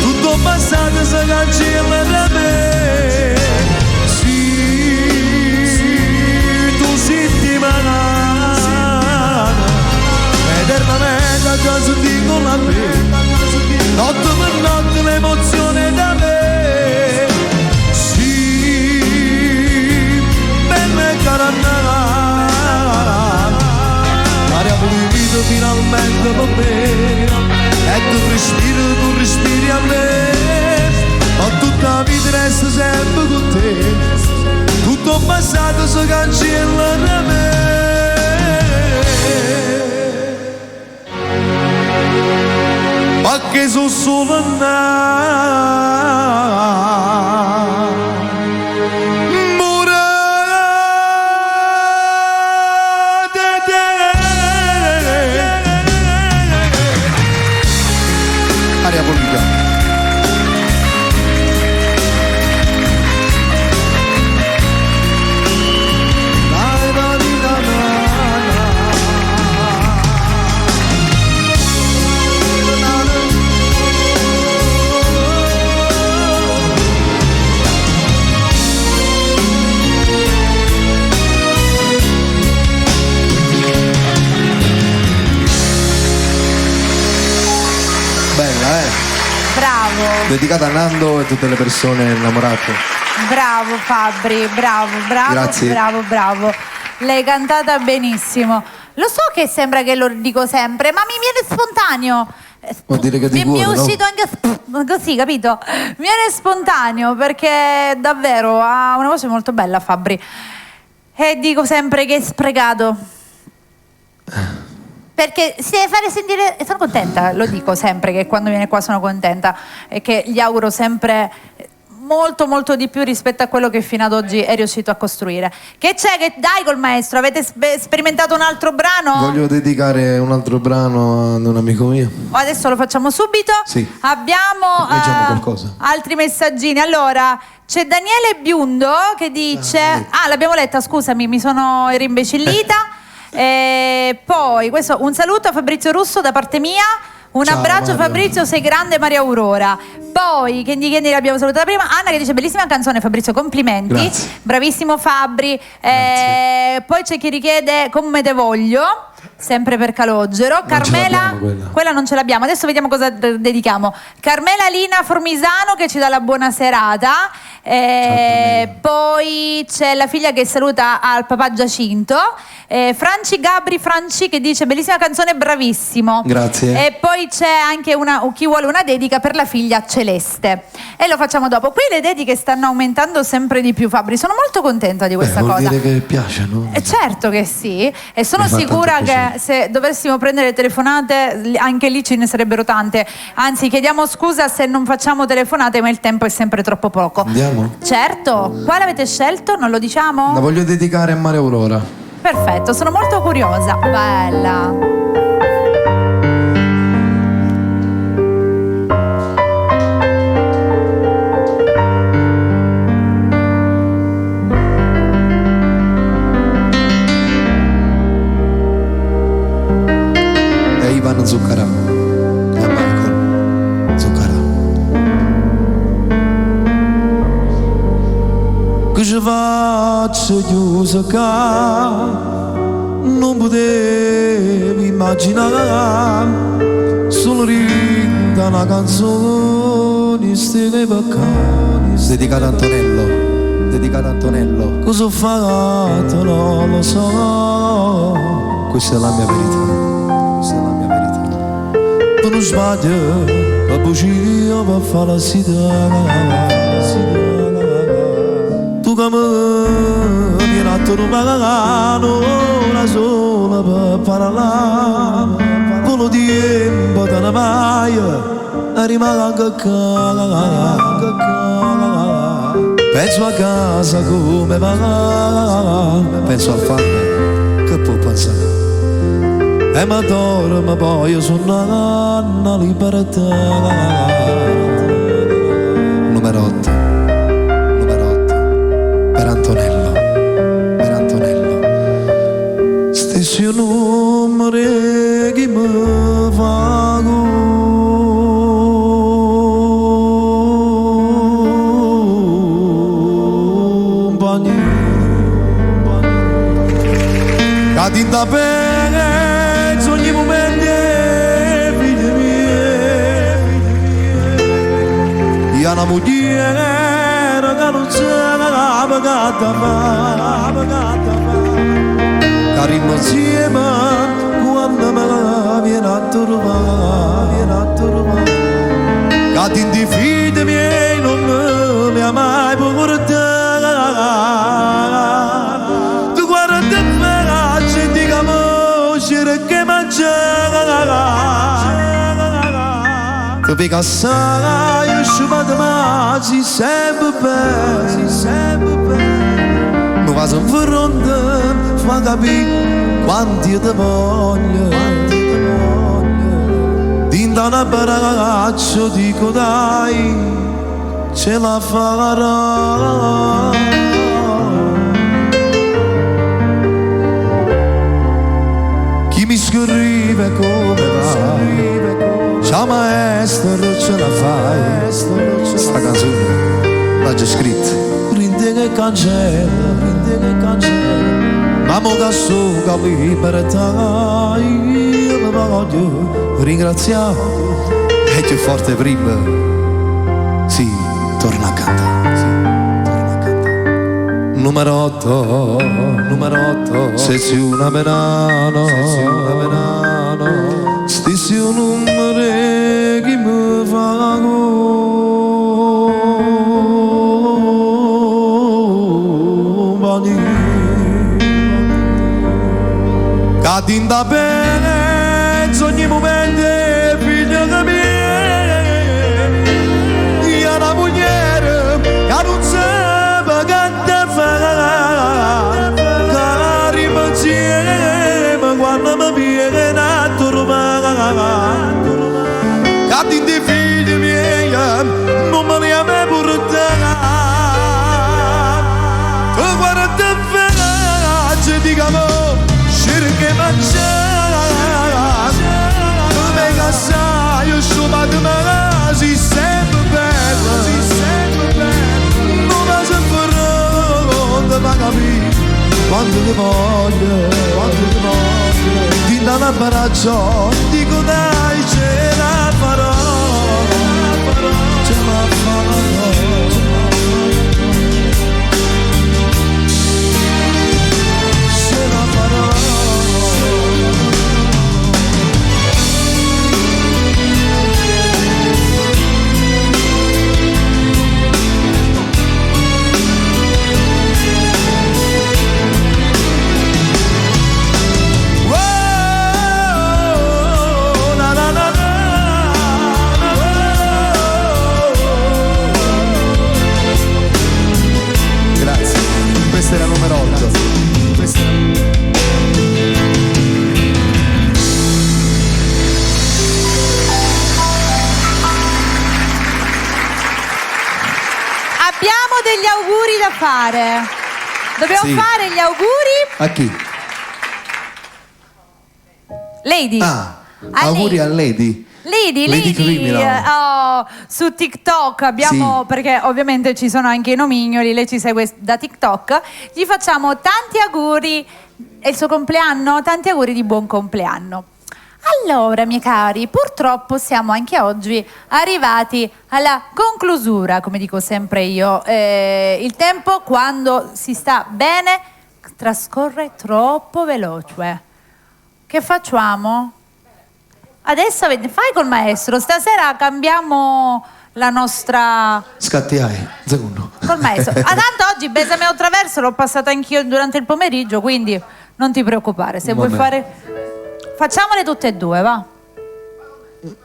Tutto passato si cancella da me. Sì, tu sei di manana. Eternamente già senti con la me. Notte per notte l'emozione da me. Sì, bella e carannata. Aria pulita finalmente per me. E tu respiri a me. Ma tutta la vita resta sempre con te. Tutto passato si cancella da me. Ma che sono solo Aria pulita. Bella, Bravo. Dedicata a Nando e tutte le persone innamorate. Bravo Fabri, bravo. Grazie. Bravo. L'hai cantata benissimo. Lo so che sembra che lo dico sempre, ma mi viene spontaneo. Vuol dire che di mi è cuore, no? uscito anche così, capito? Mi viene spontaneo perché davvero ha una voce molto bella Fabri. E dico sempre che è sprecato. Perché si deve fare sentire, e sono contenta, lo dico sempre che quando viene qua sono contenta e che gli auguro sempre molto molto di più rispetto a quello che fino ad oggi è riuscito a costruire. Che c'è? Che dai col maestro? Avete sperimentato un altro brano? Voglio dedicare un altro brano ad un amico mio. Adesso lo facciamo subito. Sì. Abbiamo Leggiamo qualcosa. altri messaggini. Allora, c'è Daniele Biundo che dice: l'abbiamo letta, scusami, mi sono rimbecillita. Poi questo, un saluto a Fabrizio Russo da parte mia. Un Ciao, abbraccio Mario. Fabrizio, sei grande, Maria Aurora. Poi Candy l'abbiamo salutata prima. Anna che dice bellissima canzone, Fabrizio, complimenti. Grazie. Bravissimo Fabri. Poi c'è chi richiede Come te voglio, sempre per Calogero. Non ce Carmela, l'abbiamo quella non ce l'abbiamo. Adesso vediamo cosa dedichiamo. Carmela Lina Formisano che ci dà la buona serata. Poi c'è la figlia che saluta al papà Giacinto. Franci Gabri Franci che dice bellissima canzone, bravissimo. Grazie. E poi c'è anche chi vuole una dedica per la figlia Celeste. E lo facciamo dopo. Qui le dediche stanno aumentando sempre di più, Fabri. Sono molto contenta di questa vuol cosa. dire che piace, no? Certo che sì, e sono Mi fa sicura tanto che piacere. se dovessimo prendere le telefonate anche lì ce ne sarebbero tante. Anzi, chiediamo scusa se non facciamo telefonate, ma il tempo è sempre troppo poco. Andiamo? Certo, quale avete scelto? Non lo diciamo? La voglio dedicare a Maria Aurora. Perfetto, sono molto curiosa. Bella. E Ivan Zuccarà. E Michael Zuccarà. Che ci faccio chiuso qua, non potevi immaginare, solo rinda una canzone stile vacanze. Dedicata a Antonello. Dedicata a Antonello. Cosa ho fatto non lo so, Questa è la mia verità. Questa è la mia verità. per non sbaglio, la bugia per fare la sida. Tu che mi vieni a trovare una sola per parlare, con lo tempo da una maia, rimane anche penso a casa come va, Penso al fan. Che può pensare? e mi dormo poi sono una libertà. Numero 8. Numero 8. Per Antonello. Per Antonello. Stessi numeri che mi fa compagnia. Che tinta bene ogni momento, figli miei. Io una moglie che non c'è la pagata carino insieme quando me la viene a trovare, che tinti figli miei non mi ha mai portato. Tu guarda me la gente che moscere che mangiare, tu pica assai io sciupate ma si sempre bene, mi va in fronte fa capire quanti io ti voglio, dinda una braccio dico dai ce la farò. Chi mi scrive come va, ciao maestro ce la fai, Sta canzone l'ha già scritta. rinde che cancella, ma mo che so che libertà, io mi voglio ringraziare. È più forte prima. Sì, torna a cantare. Sì, torna a cantare. Numero 8, numero 8, se sei una menano, stessi un numero che mi fa compagnia. Che tinta bene ogni momento, figlio che mi io una moglie che braccio, dico dai ce la farò, ce la farò. Ce la farò. Questa era numero 8. Abbiamo degli auguri da fare. Dobbiamo Sì. fare gli auguri. A chi? Lady. Ah, A auguri Lady. a Lady. Lady, Criminal. oh, su TikTok abbiamo, Sì. perché ovviamente ci sono anche i nomignoli, lei ci segue da TikTok, gli facciamo tanti auguri, è il suo compleanno, tanti auguri di buon compleanno. Allora, miei cari, purtroppo siamo anche oggi arrivati alla conclusura, come dico sempre io. Il tempo, quando si sta bene, trascorre troppo veloce. Che facciamo? Adesso fai col maestro, stasera cambiamo la nostra... Scatti hai, secondo. col maestro. Ah, tanto oggi Besame o Traverso l'ho passata anch'io durante il pomeriggio, quindi non ti preoccupare. Se vuoi Vabbè. fare... Facciamole tutte e due, va?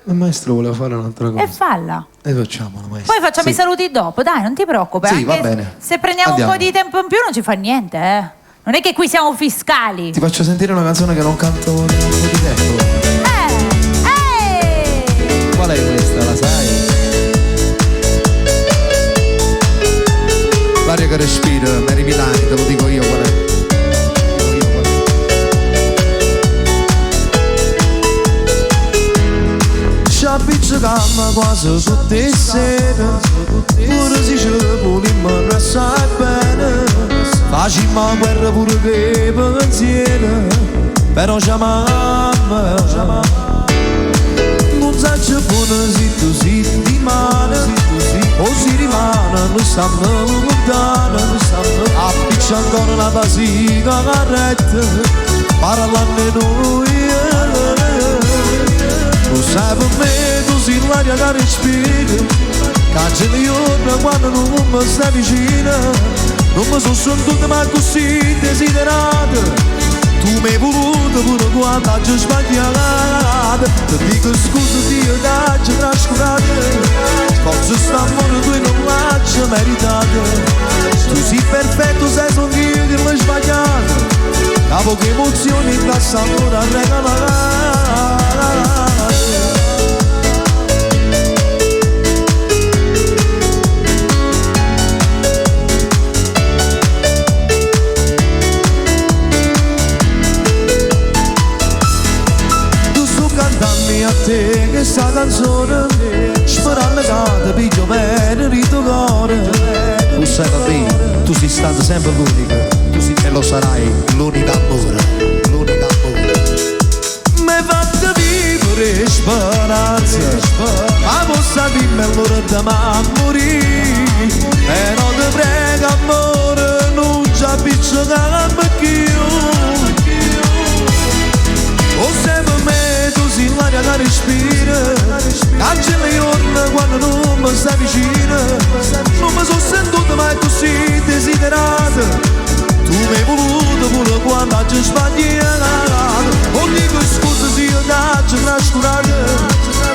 Il maestro voleva fare un'altra cosa. E falla. E facciamola, maestro. Poi facciamo Sì. i saluti dopo, dai, non ti preoccupare. Sì, Anche va bene. se prendiamo Andiamo. un po' di tempo in più non ci fa niente, eh. Non è che qui siamo fiscali. Ti faccio sentire una canzone che non canto da un po' di tempo. Qual è questa, la sai? L'aria che respira, Mary Milani, te lo dico io qual è. Ci appicciamo quasi tutte le sere, pure se ci volimmo assai bene, facciamo guerra pure che pensiero, però ci amiamo. Non sai buono se tu si male, o si rimane, non stanno lontano, appiccia ancora una pasica carretta, parlando noi. Tu sai per me, tu sei l'aria che respiro, cancelli giorno quando non mi stai vicino, non mi sono sentito mai così desiderato. Tu mi hai voluto pure quando hai sbagliato. Ti dico scusa se io t'ho trascurato, forse st'amore tu non l'hai meritato. Tu sei perfetto, sei solo io che l'ho sbagliato. Capo che emozioni in tassa ancora regalare. A te questa canzone, sperando che ti piglio bene il tuo cuore. Tu sai bene, tu sei stato sempre l'unica, tu sei e lo sarai l'unica amore, l'unica amore. Mi hai fatto vivere speranza, ma possa dirmi allora da morire. Però ti prego amore, non ci appicciare più. O se per me tu sei l'aria che respira, cancelli giorno quando non mi stai vicino, non mi sono sentito mai così desiderato. Tu mi hai voluto pure quando hai sbagliato. O dico scusa se io t'ho trascurato,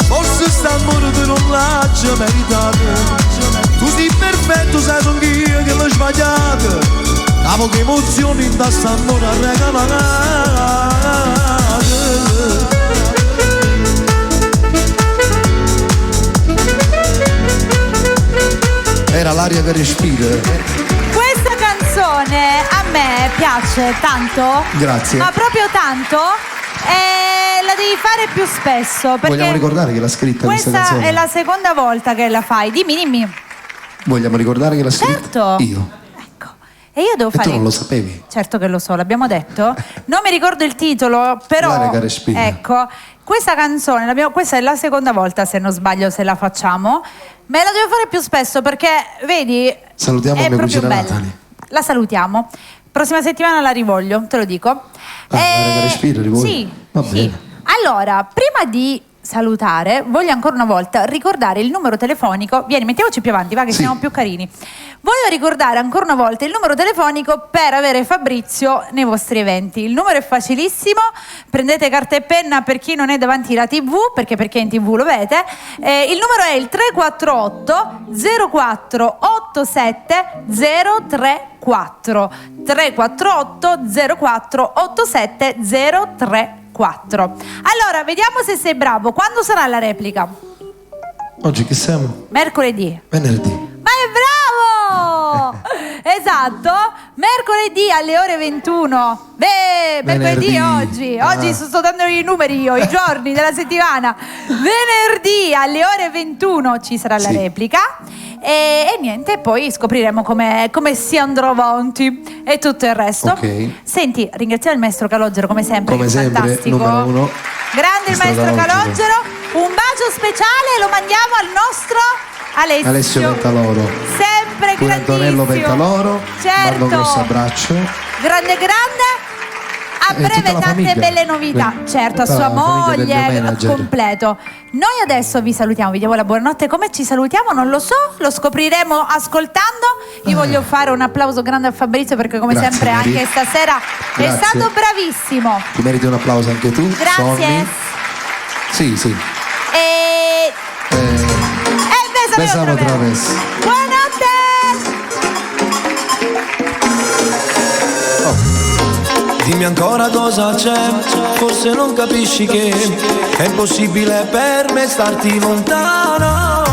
forse st'amore tu non l'hai meritato. Tu sei perfetto, sai sono io che l'ho sbagliato. Capo che emozioni in testa amore a regalare. Era l'aria che respira. Questa canzone a me piace tanto. Grazie. Ma proprio tanto. E la devi fare più spesso. Perché Vogliamo ricordare che l'ha scritta questa canzone? Questa è la seconda volta che la fai. Dimmi. Vogliamo ricordare che l'ha scritta? Certo. Io. Ecco. E io devo E fare. tu non lo sapevi? Certo che lo so, l'abbiamo detto. Non mi ricordo il titolo, però. Ilaria Carespiglia. Ecco, questa canzone, questa è la seconda volta, se non sbaglio, se la facciamo. Me la devo fare più spesso perché, vedi. Salutiamo è mia proprio cugina bella. Natalie. La salutiamo. Prossima settimana la rivoglio, te lo dico. Ilaria Carespiglia, rivoglio? Sì. Va sì. bene. Allora, prima di salutare, voglio ancora una volta ricordare il numero telefonico. Vieni, mettiamoci più avanti, va che Sì. siamo più carini. Voglio ricordare ancora una volta il numero telefonico per avere Fabrizio nei vostri eventi. Il numero è facilissimo, prendete carta e penna per chi non è davanti alla TV, perché in TV lo vedete. Il numero è il 348 04 87 034 348 04 87 034. Allora, vediamo se sei bravo. Quando sarà la replica? Oggi che siamo? Mercoledì. Venerdì. Ma è bravo! Esatto, mercoledì alle ore 21. Beh, mercoledì Venerdì. oggi sto dando i numeri io, i giorni della settimana. Venerdì alle ore 21 ci sarà la Sì. replica. E niente, poi scopriremo come si andrà avanti e tutto il resto. Ok. Senti, ringraziamo il maestro Calogero come sempre. Come che è sempre, fantastico. numero uno. Grande il maestro Calogero. Un bacio speciale lo mandiamo al nostro Alessio Ventaloro. Sempre Pure grandissimo. Antonello Ventaloro. Certo. Mando un grosso abbraccio. Grande. A E breve tutta la tante famiglia. belle novità. Certo, a Tutta sua la famiglia del mio moglie, manager. completo. Noi adesso vi salutiamo, vi diamo la buonanotte. Come ci salutiamo non lo so, lo scopriremo ascoltando. Io voglio fare un applauso grande a Fabrizio perché come Grazie, sempre Mary. anche stasera è Grazie. stato bravissimo. Ti meriti un applauso anche tu. Grazie. Sonny. Sì. E Besame otra otra vez. vez. Buonanotte! Dimmi ancora cosa c'è, forse non capisci che è impossibile per me starti lontano.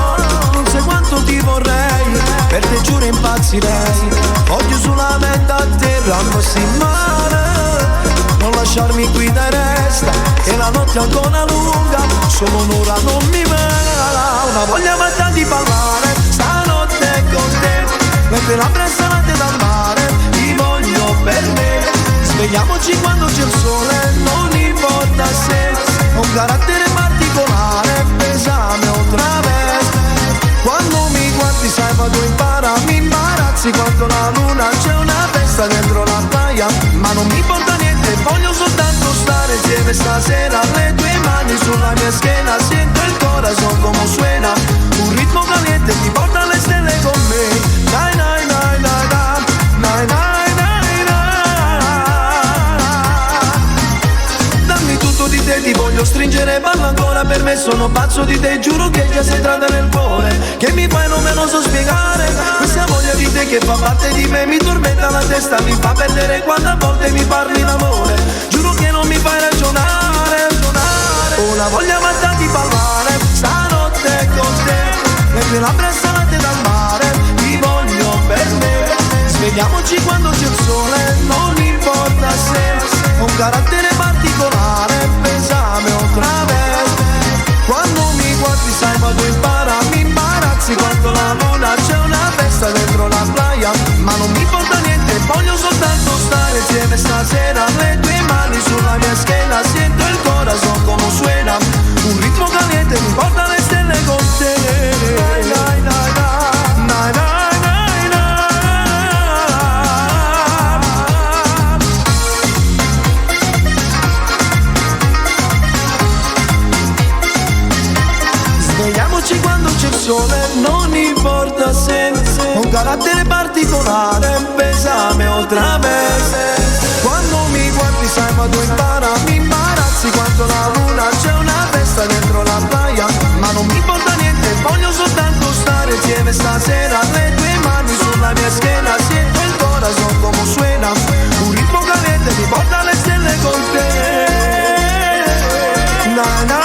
Non sai quanto ti vorrei, per te giuro impazzirei. Voglio solamente a terra, fossi in mare. Non lasciarmi qui dai resta, che la notte è ancora lunga. Solo un'ora non mi va, una voglia matta di parlare. Stanotte con te, mentre la pressante dal mare. Ti voglio per me. Svegliamoci quando c'è il sole, non importa se ho un carattere particolare, pesame otra vez. Quando mi guardi sai vado in para, mi imbarazzi quanto la luna, c'è una festa dentro la playa, ma non mi importa niente, voglio soltanto stare insieme stasera. Le tue mani sulla mia schiena, sento il corazon come suena, un ritmo caliente ti porta alle stelle con me. Dai, dai, dai, dai, dai, dai, dai. Di te ti voglio stringere, parlo ancora, per me sono pazzo di te, giuro che già sei entrata nel cuore, che mi fai non me lo so spiegare, questa voglia di te che fa parte di me, mi tormenta la testa, mi fa perdere quando a volte mi parli d'amore, giuro che non mi fai ragionare, una voglia matta di parlare, stanotte con te, mentre la pressante dal mare, ti voglio per me, svegliamoci quando c'è il sole, non importa se ho un carattere particolare, pesame otra vez. Quando mi guardi sai vado in para, mi imbarazzi quanto la luna, c'è una festa dentro la playa, ma non mi importa niente, voglio soltanto stare insieme stasera. Le tue mani sulla mia schiena, sento il corazon come suena, un ritmo caliente mi porta alle stelle con te. Dai, dai, dai, dai, dai, dai. Quando c'è il sole, non importa se ho un carattere particolare, pesame otra vez. Quando mi guardi sai vado in para, mi imbarazzi quanto la luna, c'è una festa dentro la playa, ma non mi importa niente, voglio soltanto stare insieme stasera. Le tue mani sulla mia schiena, sento il corazon come suena, un ritmo caliente mi porta alle stelle con te. Na, na.